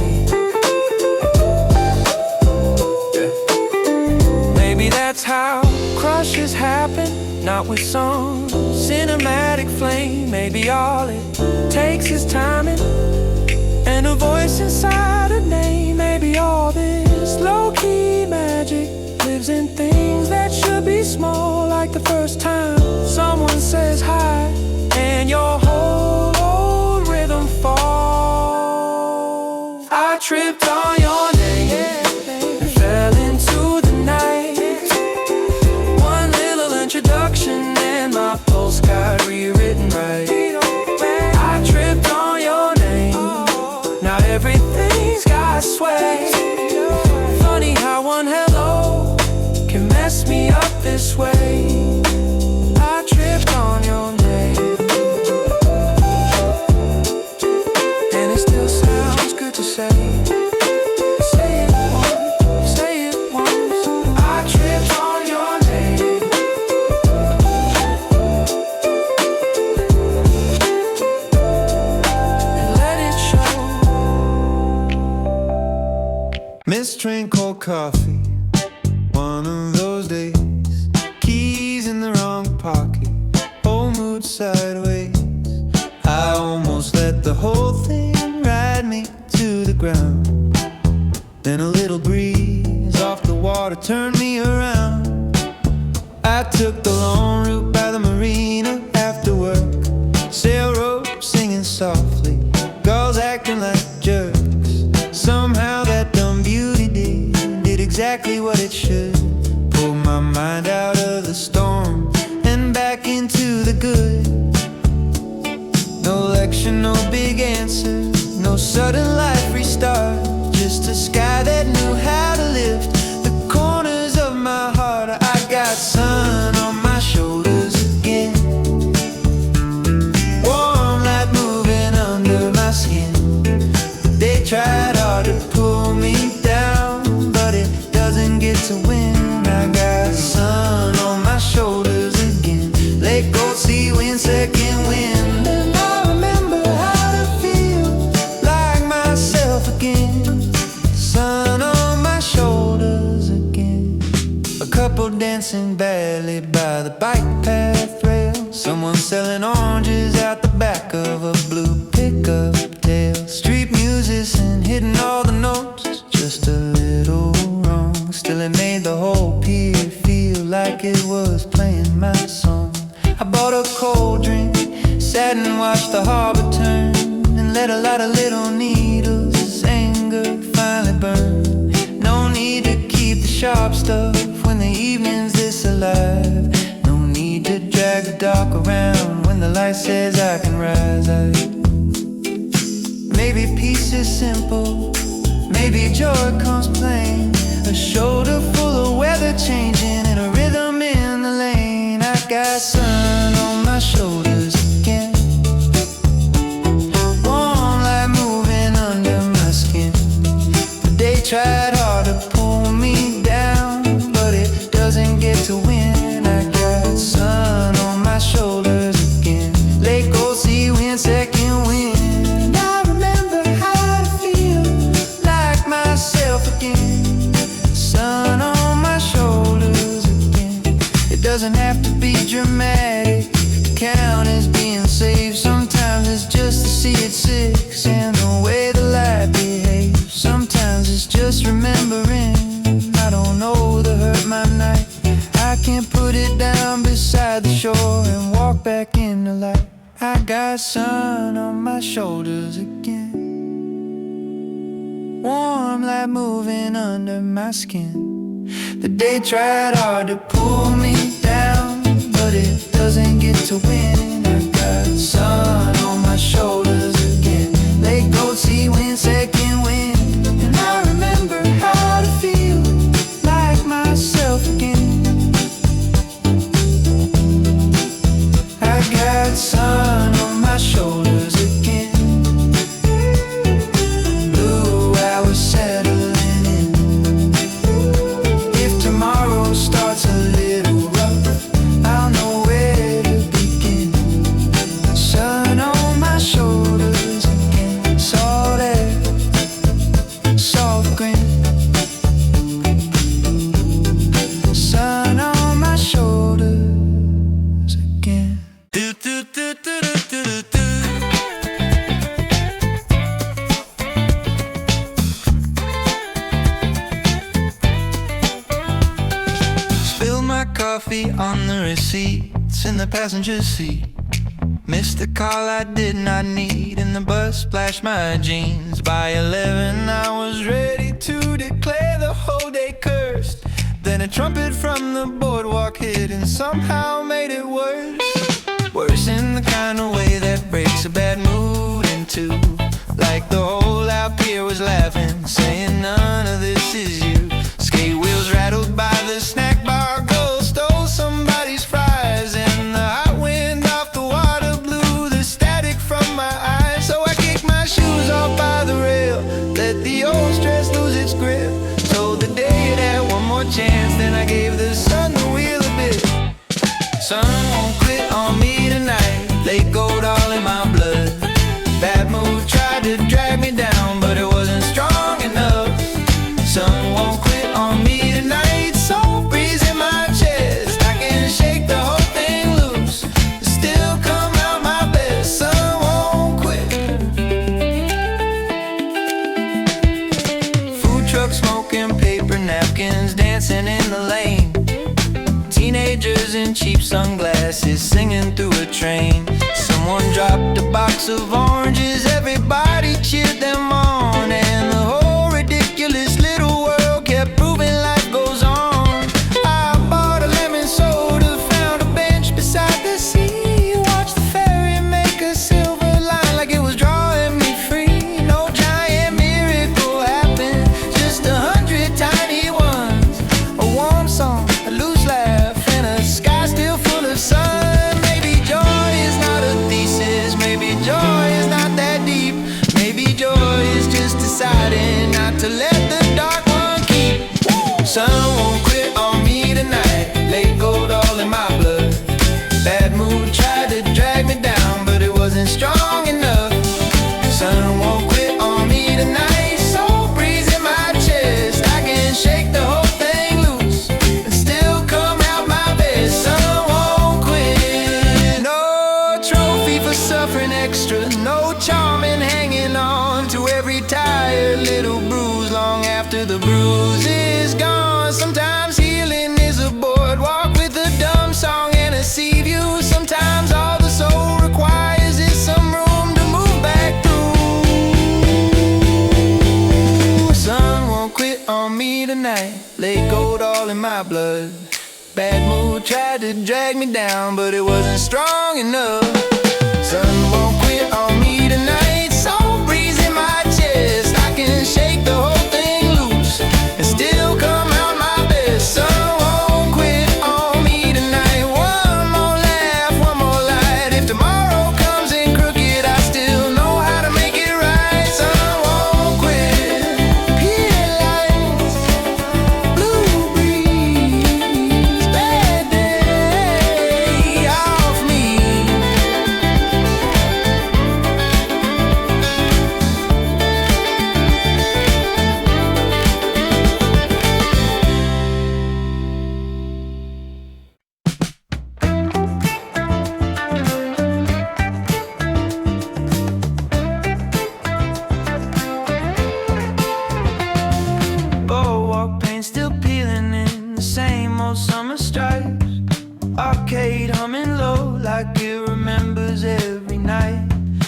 Maybe that's how crushes happen, not with some cinematic flame. Maybe all it takes is timing and a voice inside a name. Maybe all this low-key magic lives in things that should be small, like the first time someone says hi and your whole old rhythm falls. I tripped on your name, yeah. things got sway. Funny how one hello can mess me up this way. I tripped on your name, and it still sounds good to say. Say it once, say it once. I tripped on your name. And let it show. Missed train, cold coffee, one of those days. Keys in the wrong pocket, whole mood sideways. I almost let the whole thing ride me to the ground. Then a little breeze off the water turned me around. I took the long route by the marina after work. Sail rope singing softly, gulls acting like jerks. Somehow that dumb beauty did exactly what it should. Pulled my mind out of the storm and back into the good. No lecture, no big answer, no sudden life restart. Just a sky that knew how to lift the corners of my heart. I got sun on my shoulders again, warm light moving under my skin. They tried hard to pull me down, but it doesn't get to win. I got sun on my shoulders again, lake, gold, sea, wind, second wind. And I remember how to feel like myself again. Sun on my shoulders again. A couple dancing badly by the bike path rail. Someone selling oranges out the back of a blue pickup tail. Street musician hitting all the notes just a little wrong. Still it made the whole pier feel like it was playing my song. I bought a cold drink, sat and watched the harbor turn, and let a lot of little needles as anger finally burn. No need to keep the sharp stuff when the evening's this alive. No need to drag the dark around when the light says I can rise. Maybe peace is simple, maybe joy comes plain. A shoulder full of weather changing and a rhythm in the lane. I got sun on my shoulders again, warm light moving under my skin. But they tried hard to pull me down, but it doesn't get to win. I got sun on my shoulders again, lake, gold, sea, wind, second wind. I remember how to feel like myself again. Sun on my shoulders again. It doesn't have to be dramatic to count as being saved. Sometimes it's just to see it six and the way the light behaves. Sometimes it's just remembering I don't know the hurt my night. I can't put it down beside the shore and walk back in the light. I got sun on my shoulders again, warm light moving under my skin. The day tried hard to pull me down, but it doesn't get to win. I got sun on my shoulders again, lake, gold, sea, wind, second wind. And I remember how to feel like myself again. I got sun on my shoulders again. Blue hours settling in. If tomorrow starts a little rough, I'll know where to begin. Sun on my shoulders again. Salt air, soft grin. Sun on my shoulders again. Do, do, do, do, do, do, do. Spilled my coffee on the receipts in the passenger seat. Missed the call I did not need, and the bus splashed my jeans. By 11 I was ready to declare the whole day cursed. Then a trumpet from the boardwalk hit and somehow made it worse. Worse in the kind of way that breaks a bad mood in two. Like like the whole out pier was laughing, saying none of this is you. Skate wheels rattled by the snack bar, girl stole somebody's fries, and the hot wind off the water blew the static from my eyes. So I kicked my shoes off by the rail, let the old stress lose its grip. Told the day it had one more chance, then I gave the sun the wheel a bit. Sun won't quit on me tonight, late gold all in my blood. Bad mood tried to drag me down, but it wasn't strong enough. Sun won't quit on me tonight, soul breeze in my chest. I can shake the whole thing loose, still come out my best. Sun won't quit. Food truck smoking, paper napkins, dancing in the lane. Teenagers in cheap sunglasses, singing through a train. Someone dropped a box of oranges, everybody cheered them on, and the whole ridiculous little world kept proving life goes on. I bought a lemon soda, found a bench beside the sea, watched the ferry make a silver line like it was drawing me free. No giant miracle happened, just 100 tiny ones. A warm song, a loose laugh, and a sky still full of sun. Maybe joy is not a thesis, maybe joy is not that deep. Maybe joy is just deciding not to let the dark one keep. Sun won't quit on me tonight, late gold all in my blood. Bad mood tried to drag me down, but it wasn't strong enough. Sun won't quit on me tonight, soul breeze in my chest. I can shake the whole thing loose and still come out my best. Sun won't quit. No trophy for suffering extra, no charm in hanging on to every tired little bruise long after the bruise is gone. Sometimes healing is a boardwalk with a dumb song and a sea view. Sometimes all the soul requires is some room to move back through. Sun won't quit on me tonight, late gold all in my blood. Bad mood tried to drag me down, but it wasn't strong enough. Sun won't quit on me tonight, soul breeze in my chest. I can shake the whole thing loose and still come out my best. Sun won't quit on me tonight. One more laugh, one more light. If tomorrow comes in crooked, I still know how to make it right. Sun won't quit. Pier lights, blue breeze, bad day off me. Boardwalk paint still peeling in the same old summer stripes. Arcade humming low like it remembers every night.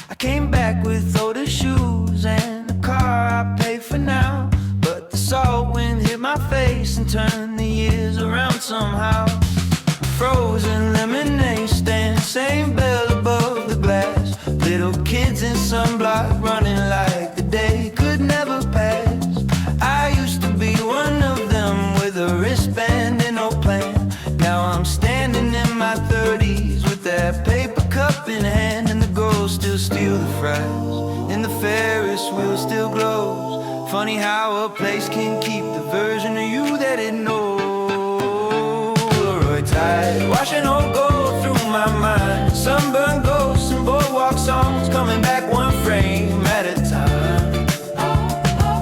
I came back with older shoes and a car I pay for now, but the salt wind hit my face and turned the years around somehow. Frozen lemonade stand, same bell above the glass. Little kids in sunblock running like the day could never pass. I used to be one of them with a wristband and no plan. Now I'm standing in my 30s with that paper cup in hand, and the girls still steal the fries, and the Ferris wheel still glows. Funny how a place can keep the version of you that it knows. Polaroid tide, washing old gold through my mind. Sunburned ghosts and boardwalk songs coming back one frame at a time.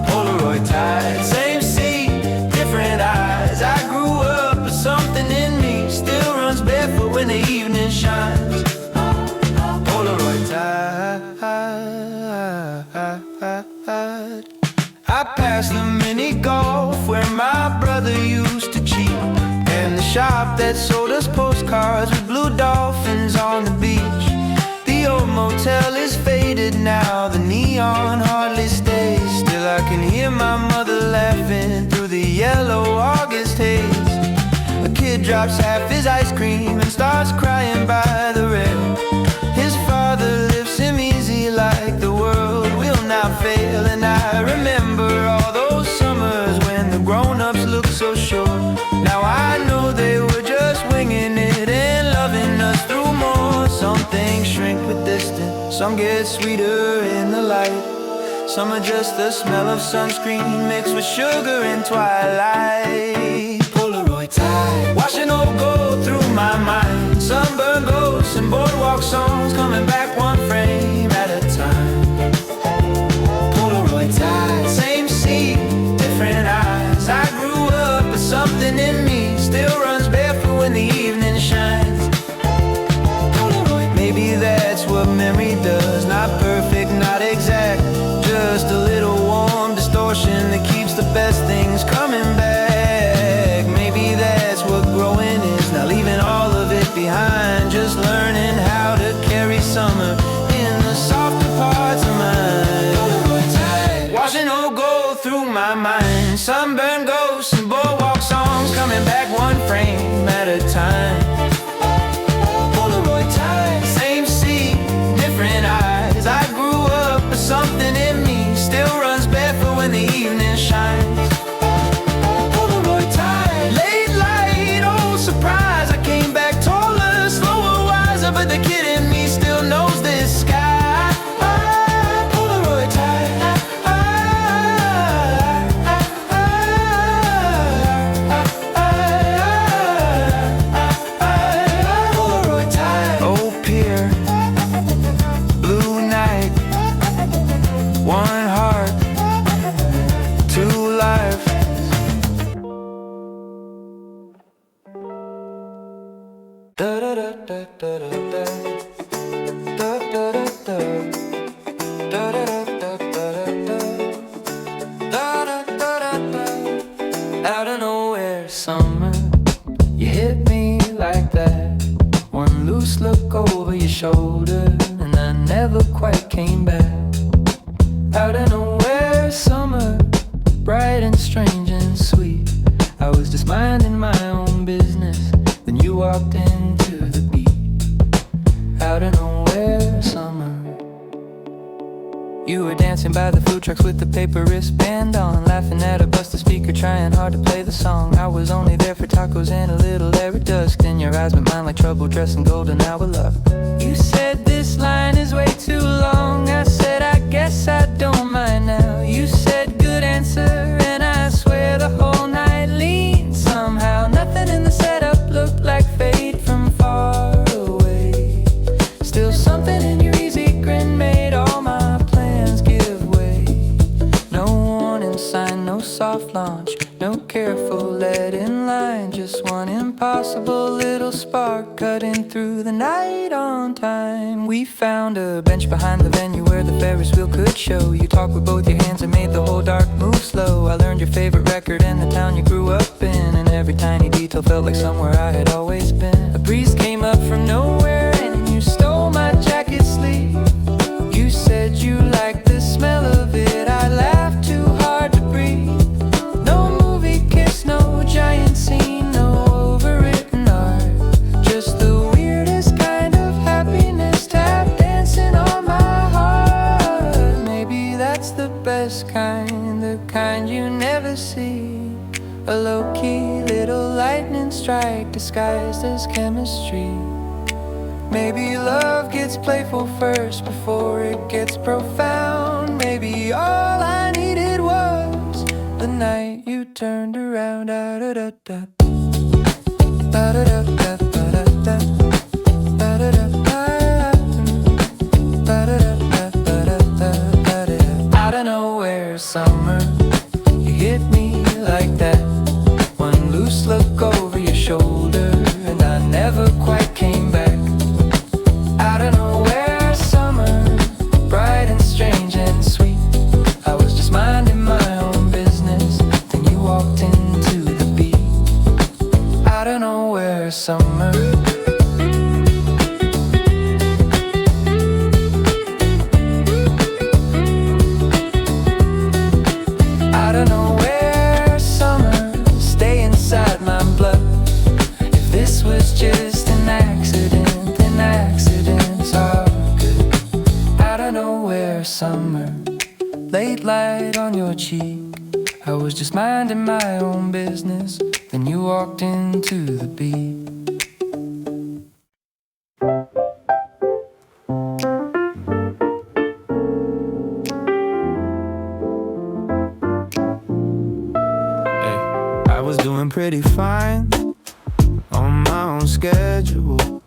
Polaroid tide, same seat, different eyes. I grew up, but something in me still runs barefoot when the evening shines. Polaroid tide. I passed the mini golf where my brother used to cheat, and the shop that sold us postcards with blue dolphins on the beach. The old motel is faded now, the neon hardly stays. Still I can hear my mother laughing through the yellow August haze. A kid drops half his ice cream and starts crying by the rail. His father lifts him easy like the world will not gets sweeter in the light. Some are just the smell of sunscreen mixed with sugar and twilight. Polaroid tide, watching old gold through my mind. Sunburn ghosts and boardwalk songs coming back one frame at a time. Polaroid tide, same sea, different eyes. I grew up, but something in me still runs barefoot when the evening shines. Polaroid, maybe that's what memory does. Not perfect, not exact, just a little warm distortion that keeps the best things coming back. Maybe that's what growing is, not leaving all of it behind, just learning how to carry summer in the softer parts of mine. Watching old gold through my mind. Sunburn ghosts and boardwalk songs coming back one frame at a time. Polaroid tide, same sea, different eyes. I grew up, but something in me still runs barefoot when the evening shines. Polaroid tide, late light, oh surprise. I came back taller, slower, wiser, but the kid in me still knows this sky. Polaroid tide, Polaroid tide. Old pier, blue night, one heart, two lives. Da da da da da da da. Da da da da. Da da da da da da. Da da da da da. Out of nowhere, summer, you hit me like that. One loose look over your shoulder, and I never quite came back. Out of nowhere, summer, bright and strange and sweet. I was just minding my own business, then you walked into the beat. Out of nowhere, summer. You were dancing by the food trucks with the paper wristband on, laughing at a busted speaker, trying hard to play the song. I was only there for tacos and a little air of dusk. In your eyes, but mine like trouble, dressed in gold, and our love. You said this line is way too long. I said I guess I don't mind now. You said good answer, and I swear the whole night leaned. Somehow nothing in the setup looked like fate from far away. Still something in your easy grin made all my plans give way. No warning sign, no soft launch, no careful let in line. Just one impossible little spark cutting through the night on time. We found a bench behind the venue where the Ferris wheel could show. You talked with both your hands and made the whole dark move slow. I learned your favorite record and the town you grew up in, and every tiny detail felt like somewhere I had always been. A breeze came up from nowhere and you stole my jacket sleeve. You said you liked the smell of it. I laughed too hard to breathe. No movie kiss, no giant scene, no overwritten art, just the weirdest kind of happiness tap dancing on my heart. Maybe that's the best kind, the kind you never see. A low-key little lightning strike disguised as chemistry. Maybe love gets playful first before it gets profound. Maybe all I needed was the night you turned around. Da da da da. Da da da da da da. Da da da da. Da da da da da da. Out of nowhere, summer, you hit me like that. One loose look over your shoulder, and I never quite came back. Out of nowhere, summer, bright and strange and sweet. I was just minding my own business, then you walked into the beat. Out of nowhere, summer. Out of nowhere, summer, stay inside my blood. If this was just an accident, then accidents are good. Out of nowhere, summer, late light on your cheek. I was just minding my own business, then you walked into the beat. was doing pretty fine on my own schedule.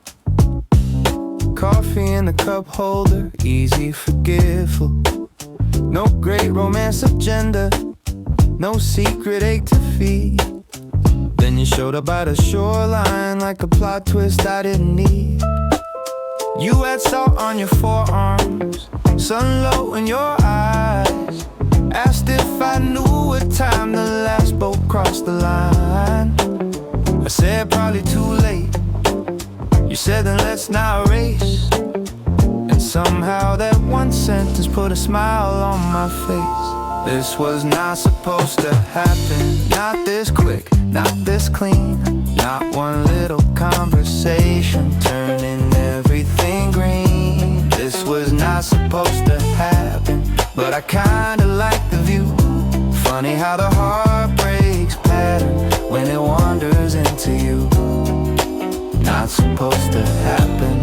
Coffee in the cup holder, easy, forgetful. No great romance agenda, no secret ache to feed. Then you showed up by the shoreline like a plot twist I didn't need. You had salt on your forearms, sun low in your eyes. Asked if I knew what time the last boat crossed the line. I said probably too late. You said then let's not race. And somehow that one sentence put a smile on my face. This was not supposed to happen. Not this quick, not this clean. Not one little conversation turning everything green. This was not supposed to happen, but I kinda like the view. Funny how the heart breaks pattern when it wanders into you. Not supposed to happen.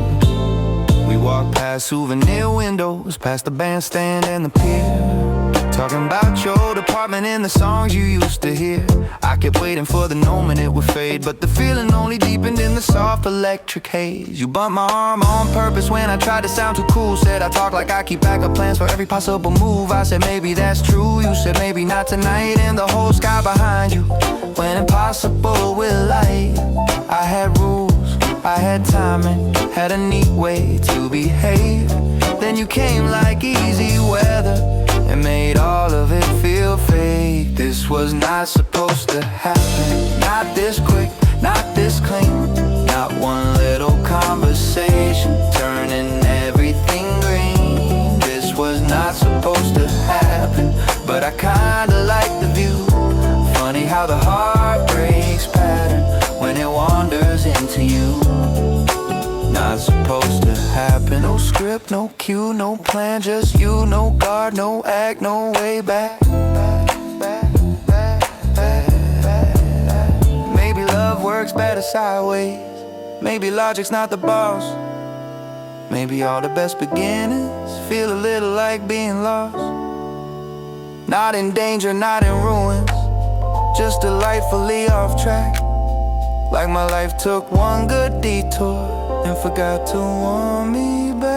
We walked past souvenir windows, past the bandstand and the pier, talking about your department and the songs you used to hear. I kept waiting for the moment it would fade, but the feeling only deepened in the soft electric haze. You bumped my arm on purpose when I tried to sound too cool. Said I talk like I keep backup plans for every possible move. I said maybe that's true. You said maybe not tonight, and the whole sky behind you went impossible with light. I had rules, I had timing, had a neat way to behave. Then you came like easy weather and made all of it feel fake. This was not supposed to happen. Not this quick, not this clean. Not one little conversation turning everything green. This was not supposed to happen, but I kinda like the view. Funny how the heart breaks pattern when it wanders into you. Not supposed to happen. No script, no cue, no plan, just you. No guard, no act, no way back. Maybe love works better sideways. Maybe logic's not the boss. Maybe all the best beginnings feel a little like being lost. Not in danger, not in ruins, just delightfully off track. Like my life took one good detour and forgot to want me back.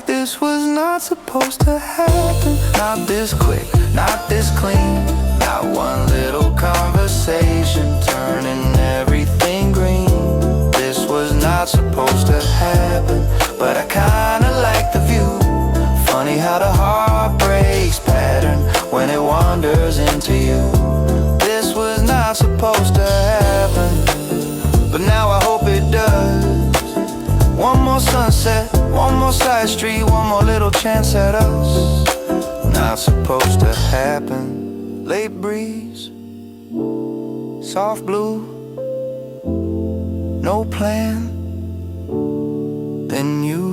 This was not supposed to happen. Not this quick, not this clean. Not one little conversation turning everything green. This was not supposed to happen, but I kinda like the view. Funny how the heart breaks pattern when it wanders into you. This was not supposed to happen, but now I hope it does. One more sunset, one more side street, one more little chance at us. Not supposed to happen. Late breeze, soft blue, no plan, then you.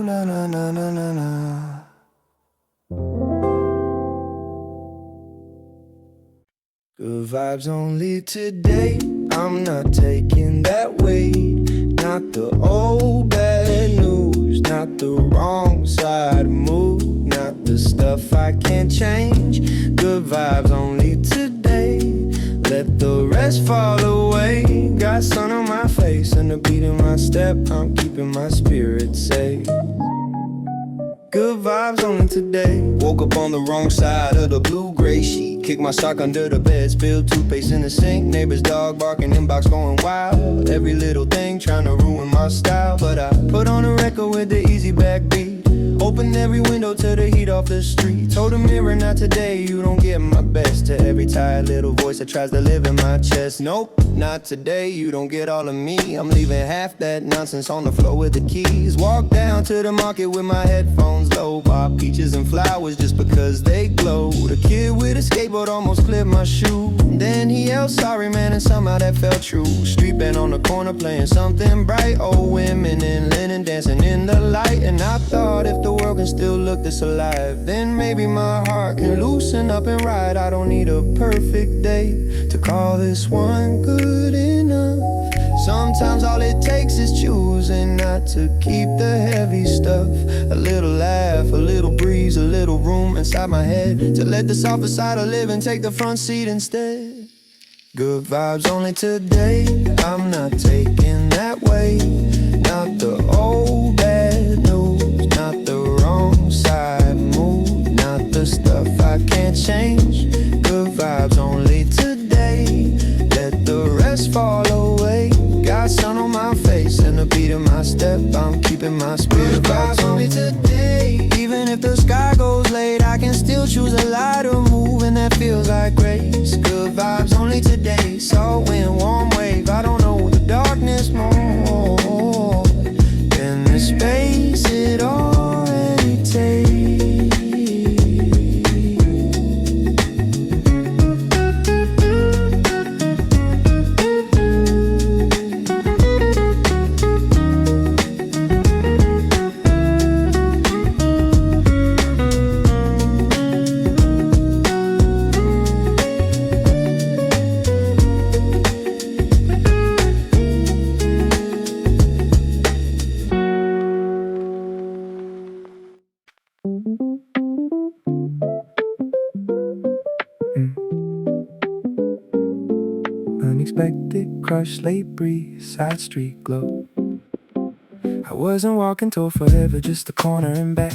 Na na na na na na. Good vibes only today. I'm not taking that way. Not the old bad news, not the wrong side move, not the stuff I can't change. Good vibes only today. Let the rest fall away. Got sun on my face and a beat in my step. I'm keeping my spirit safe. Good vibes only today. Woke up on the wrong side of the blue-gray sheet. Kicked my sock under the bed, spilled toothpaste in the sink. Neighbor's dog barking, inbox going wild. Every little thing trying to ruin my style, but I put on a record with the easy backbeat. Open every window to the heat off the street. Told the mirror not today, you don't get my best. To every tired little voice that tries to live in my chest. Nope, not today, you don't get all of me. I'm leaving half that nonsense on the floor with the keys. Walk down to the market with my headphones low. Buy peaches and flowers just because they glow. The kid with a skateboard almost clipped my shoe. Then he yelled sorry man, and somehow that felt true. Street band on the corner playing something bright. Old women in linen dancing in the light. And I thought if the world can still look this alive, then maybe my heart can loosen up and ride. I don't need a perfect day to call this one good enough. Sometimes all it takes is choosing not to keep the heavy stuff. A little laugh, a little breeze, a little little room inside my head to let the softer side of living take the front seat instead. Good vibes only today, I'm not taking that way. Not the old bad news, not the wrong side mood, not the stuff I can't change. Good vibes only today, let the rest fall away. Got sun on my face and a beat in my step, I'm keeping my spirit. Good vibes only today, even if the sky goes late, I can still choose a lighter move, and that feels like grace. Good vibes only today, salt wind, warm wave, I don't know the darkness more than the space it already takes. Unexpected crush, late breeze, side street glow. I wasn't walking toward forever, just a corner and back.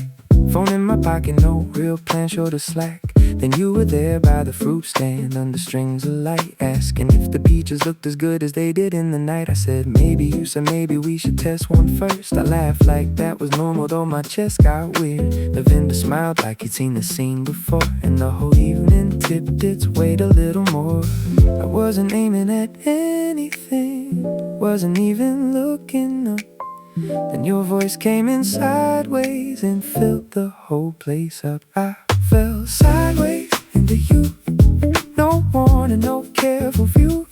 Phone in my pocket, no real plan, shoulder slack. Then you were there by the fruit stand, under strings of light, asking if the peaches looked as good as they did in the night. I said maybe, you said maybe we should test one first. I laughed like that was normal, though my chest got weird. The vendor smiled like he'd seen the scene before, and the whole evening tipped its weight a little more. I wasn't aiming at anything, wasn't even looking up. Then your voice came in sideways and filled the whole place up. I fell sideways into you, no warning, no careful view.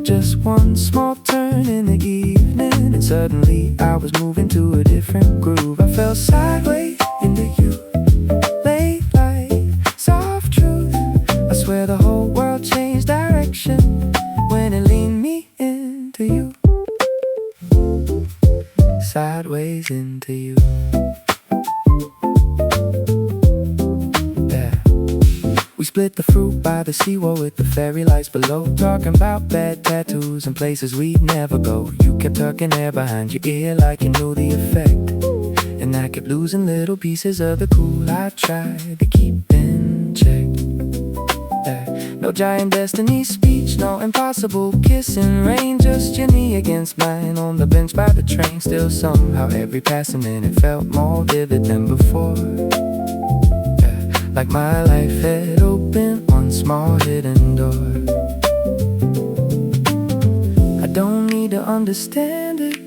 Just one small turn in the evening, and suddenly I was moving to a different groove. I fell sideways into you, late light, soft truth. I swear the whole world changed direction when it leaned me into you. Sideways into you. Yeah. We split the fruit by the seawall with the fairy lights below, talking about bad tattoos and places we'd never go. You kept tucking hair behind your ear like you knew the effect, and I kept losing little pieces of the cool I tried to keep in check. No giant destiny speech, no impossible kiss in rain, just your knee against mine on the bench by the train. Still somehow every passing minute felt more vivid than before. Like my life had opened one small hidden door. I don't need to understand it,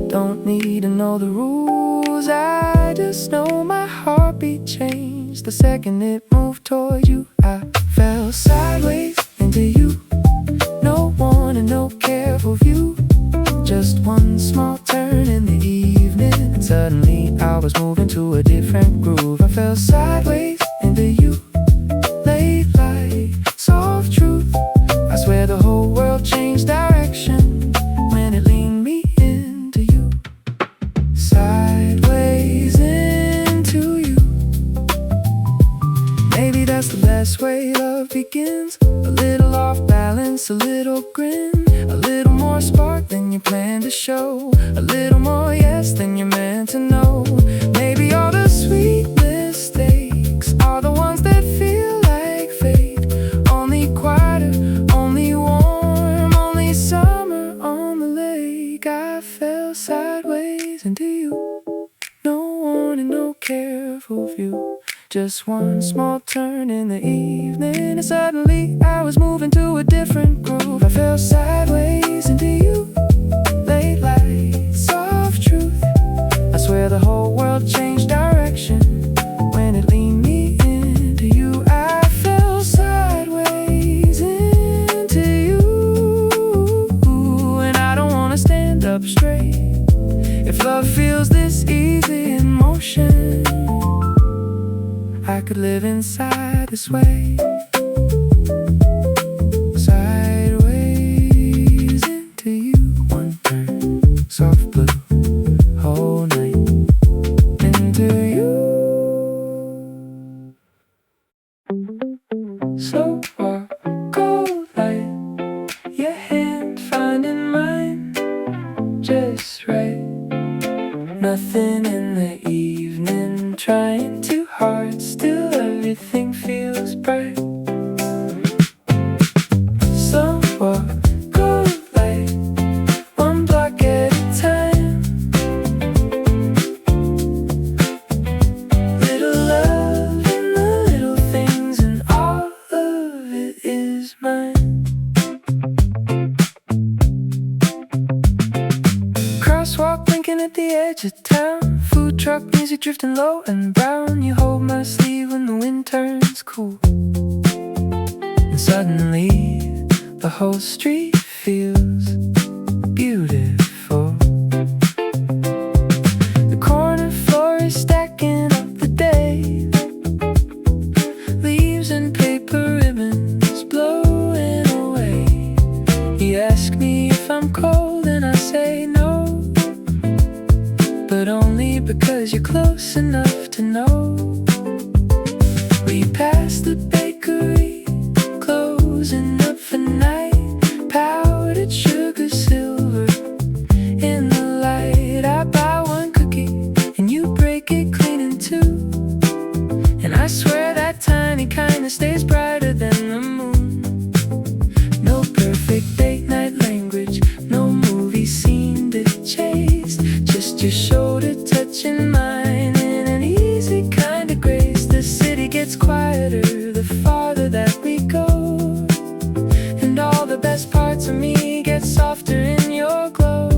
don't need to know the rules. I just know my heartbeat changed the second it moved toward you. I fell sideways into you, no warning, no careful view. Just one small turn in the evening, and suddenly I was moving to a different groove. I fell sideways into you, late light, soft truth. I swear the whole world changed direction when it leaned me into you. Sideways into you. Maybe that's the best way love begins. A little off balance, a little grin, a little more spark than you planned to show, a little more yes than you're meant to know. Maybe all the sweet mistakes are the ones that feel like fate. Only quieter, only warm, only summer on the lake. I fell sideways into you, no warning, no careful view. Just one small turn in the evening, and suddenly I was moving to a different groove. I fell sideways into you, late light, soft truth. I swear the whole world changed direction when it leaned me into you. I fell sideways into you, and I don't wanna stand up straight. If love feels this easy in motion, I could live inside this way. Sideways into you, one turn, soft blue, whole night into you. Slow walk, cold light, your hand finding mine just right. Nothing in the evening, trying too hard, still everything feels bright. Slow walk, cold light, one block at a time. Little love in the little things, and all of it is mine. Crosswalk blinking at the edge of town. Food truck music drifting low and brown. You hold my sleeve when the wind turns cool, and suddenly the whole street feels beautiful. The corner floor is stacking up the day. Leaves and paper ribbons blowing away. You ask me if I'm cold and I say no, but only because you're close enough to know. We passed the bakery, closing up for night. Powdered sugar, silver in the light. I buy one cookie and you break it clean in two, and I swear that tiny kindness stays brighter than the moon. No perfect date night language, no movie scene to chase, just your shoulder touching mine in an easy kind of grace. The city gets quieter the farther that we go, and all the best parts of me get softer in your glow.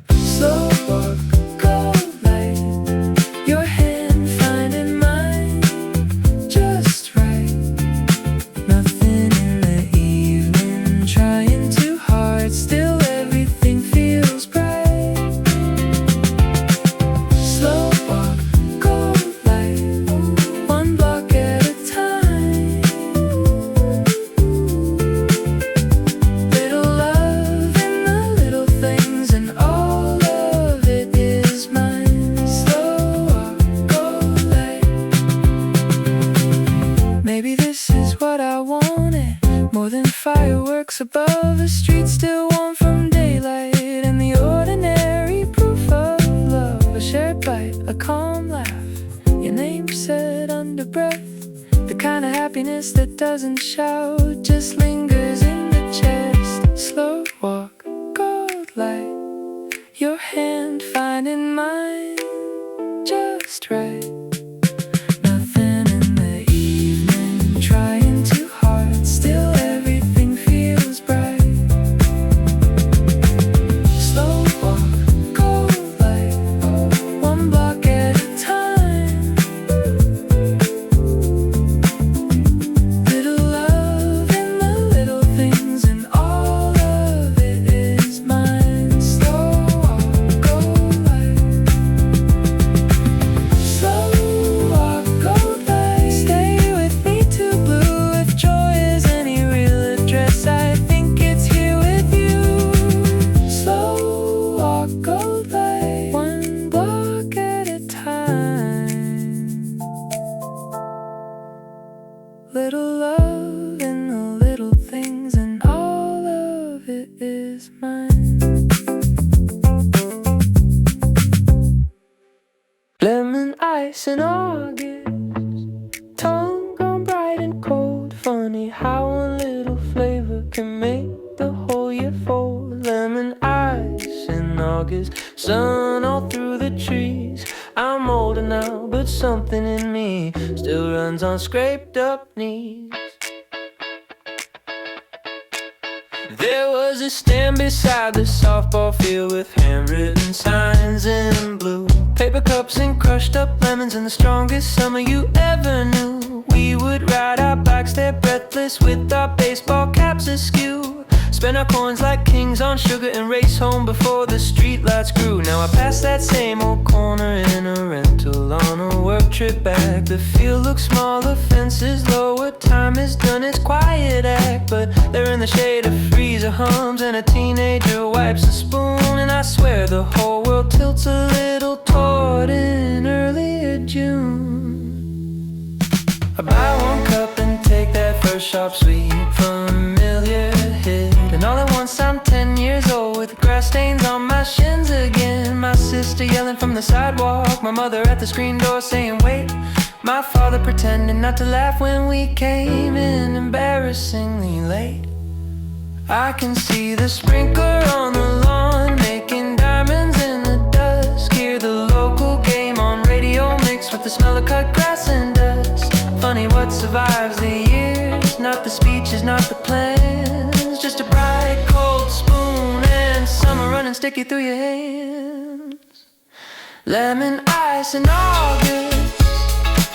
Slow walk, cold light, your hand finding mine just right. Nothing in the evening, trying too hard, still everything feels bright. Slow walk, cold light, one block at a time. Little love in the little things, and all of it is mine. Slow walk, cold light. Maybe this is what I wanted, more than fireworks above a street still warm from daylight, and the ordinary proof of love. A shared bite, a calm laugh, your name said under breath. The kind of happiness that doesn't shout, just lingers in the chest. Slow walk, cold light, your hand finding mine just right. Nothing in the evening, trying too hard, still everything feels bright. Slow walk, cold light, one block at a time. Little love in the little things, and all of it is mine. Slow walk, cold light. Slow walk, cold light. Stay with me to blue. If joy is any real address, I think it's here with you. Slow walk, cold light, one block at a time. Little love in the little things, and all of it is mine. Lemon ice in August, tongue gone bright and cold. Funny how one little flavor can make the whole year fold. Lemon ice in August, sun all through the trees. I'm older now, but something in me still runs on scraped up knees. There was a stand beside the softball field with handwritten signs in blue, paper cups and crushed up lemons, and the strongest summer you ever knew. We would ride our bikes there breathless with our baseball caps askew, spend our coins like kings on sugar, and race home before the streetlights grew. Now I pass that same old corner in a rental on a work trip back. The field looks smaller, fences lower, time is done its quiet act, but they're in the shade of freezer hums, and a teenager wipes a spoon, and I swear the whole world tilts a little toward in earlier June. I buy one cup and take that first sharp sweet familiar hit. And all at once I'm 10 years old with grass stains on my shins again. My sister yelling from the sidewalk, my mother at the screen door saying wait. My father pretending not to laugh when we came in embarrassingly late. I can see the sprinkler on the lawn making diamonds in the dusk. Hear the local game on radio mixed with the smell of cut grass and dust. Funny what survives the years, not the speeches, not the plans. Just a bright cold spoon and summer running sticky through your hands. Lemon ice in August,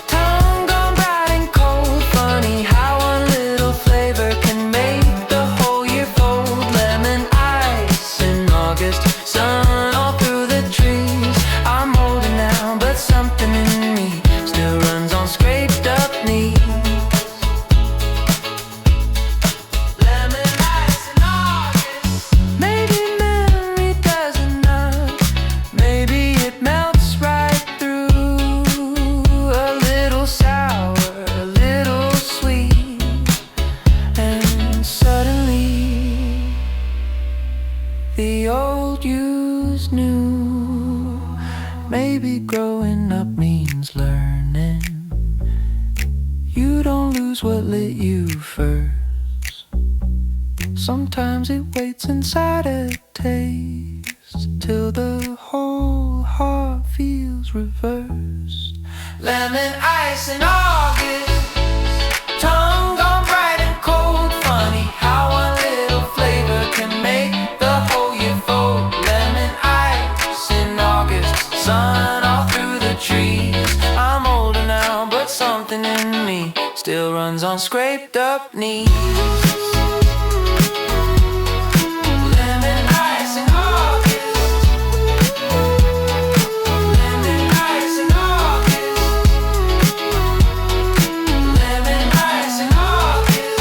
tongue gone bright and cold. Funny how one little flavor can make the whole year fold. Lemon ice in August, sun all through the trees. I'm older now, but something in me still runs on scraped up knees. Lemon ice in August, maybe memory doesn't knock, maybe it melts right through. A little sour, a little sweet, and suddenly the old you's new. Maybe growing up means learning you don't lose what lit you first. Sometimes it waits inside a taste till the whole heart feels reversed. Lemon ice in August, tongue gone bright and cold. Funny how one little flavor can make the whole year fold. Lemon ice in August, sun all through the trees. I'm older now, but something in me still runs on scraped up knees. Lemon ice in August, lemon ice in August, lemon ice in August.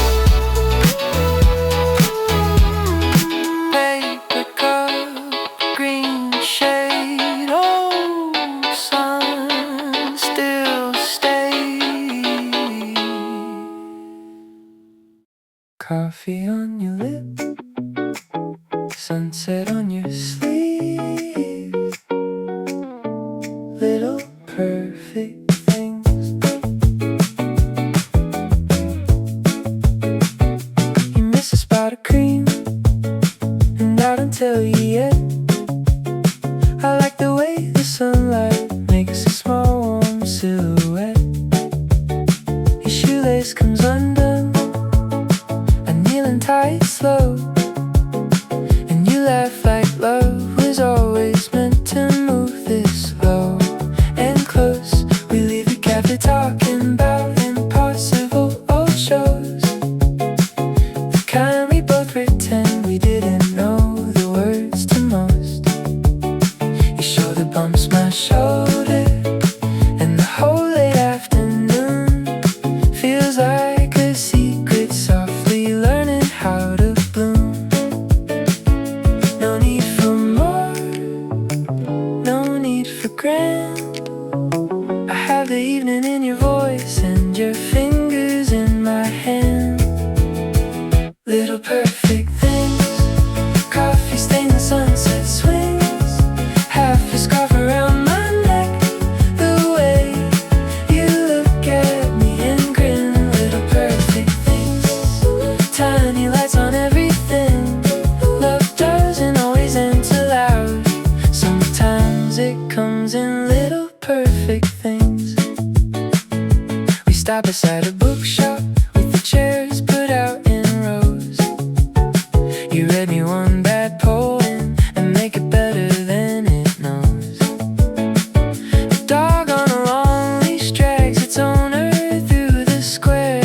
Paper cup, green shade, old sun still stays. Coffee on your lip, sunset on your sleeve. Little perfect things. You miss a spot of cream, and I don't tell you yet. I like the way the sunlight makes a small warm silhouette. Your shoelace comes undone, I'm kneeling tight slow, and you laugh like love was always meant to move this slow and close. We leave the cafe talking about impossible old shows, the kind we both pretend we didn't know the words to most. Your shoulder bumps my shoulder, and the whole late afternoon feels like a secret softly learning how to bloom. No need for more, no need for grand. I have the evening in your voice and your fingers in my hand. Little perfect things, coffee stains and sunset swings, half a scarf around my neck, the way you look at me and grin. Little perfect things, tiny lights on everything. Love doesn't always enter loud, sometimes it comes in little perfect things. We stop beside a bookshop with the chairs put out in rows. You read me one bad poem and make it better than it knows. A dog on a long leash drags its owner through the square,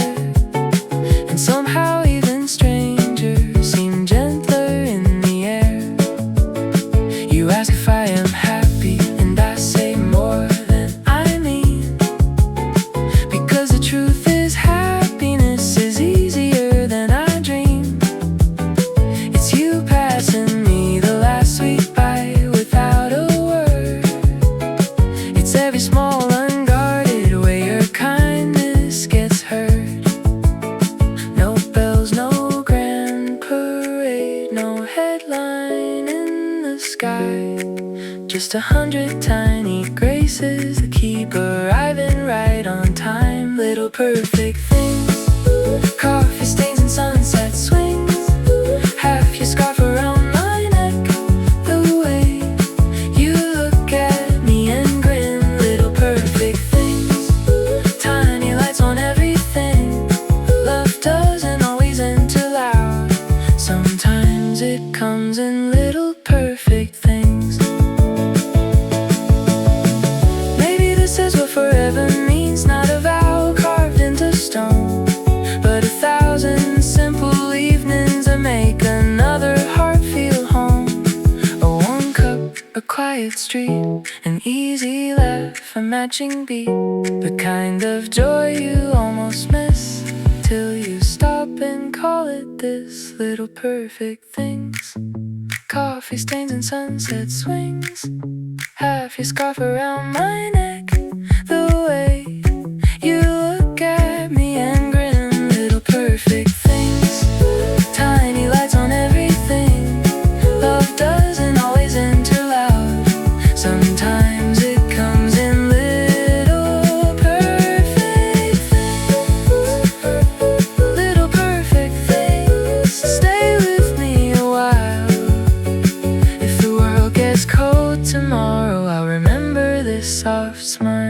and somehow even strangers seem gentler in the air. You ask if I am happy, and I say more than I mean, because the truth is happy 100 tiny graces that keep arriving right on time. Little perfect things, coffee stains and sunset swings, half your scarf around my neck, the way you look at me and grin. Little perfect things, tiny lights on everything. Love doesn't always enter loud, sometimes it comes in little perfect things. Maybe this is what forever means, not a vow carved into stone, but 1,000 simple evenings that make another heart feel home. A warm cup, a quiet street, an easy laugh, a matching beat, the kind of joy you almost miss till you stop and call it this. Little perfect things, coffee stains and sunset swings, half your scarf around my neck, the way you look at me and grin. Little perfect things, tiny lights on everything. Love doesn't always enter loud, sometimes it comes in little perfect things. Little perfect things, stay with me a while. If the world gets cold tomorrow, I'll remember this soft smile.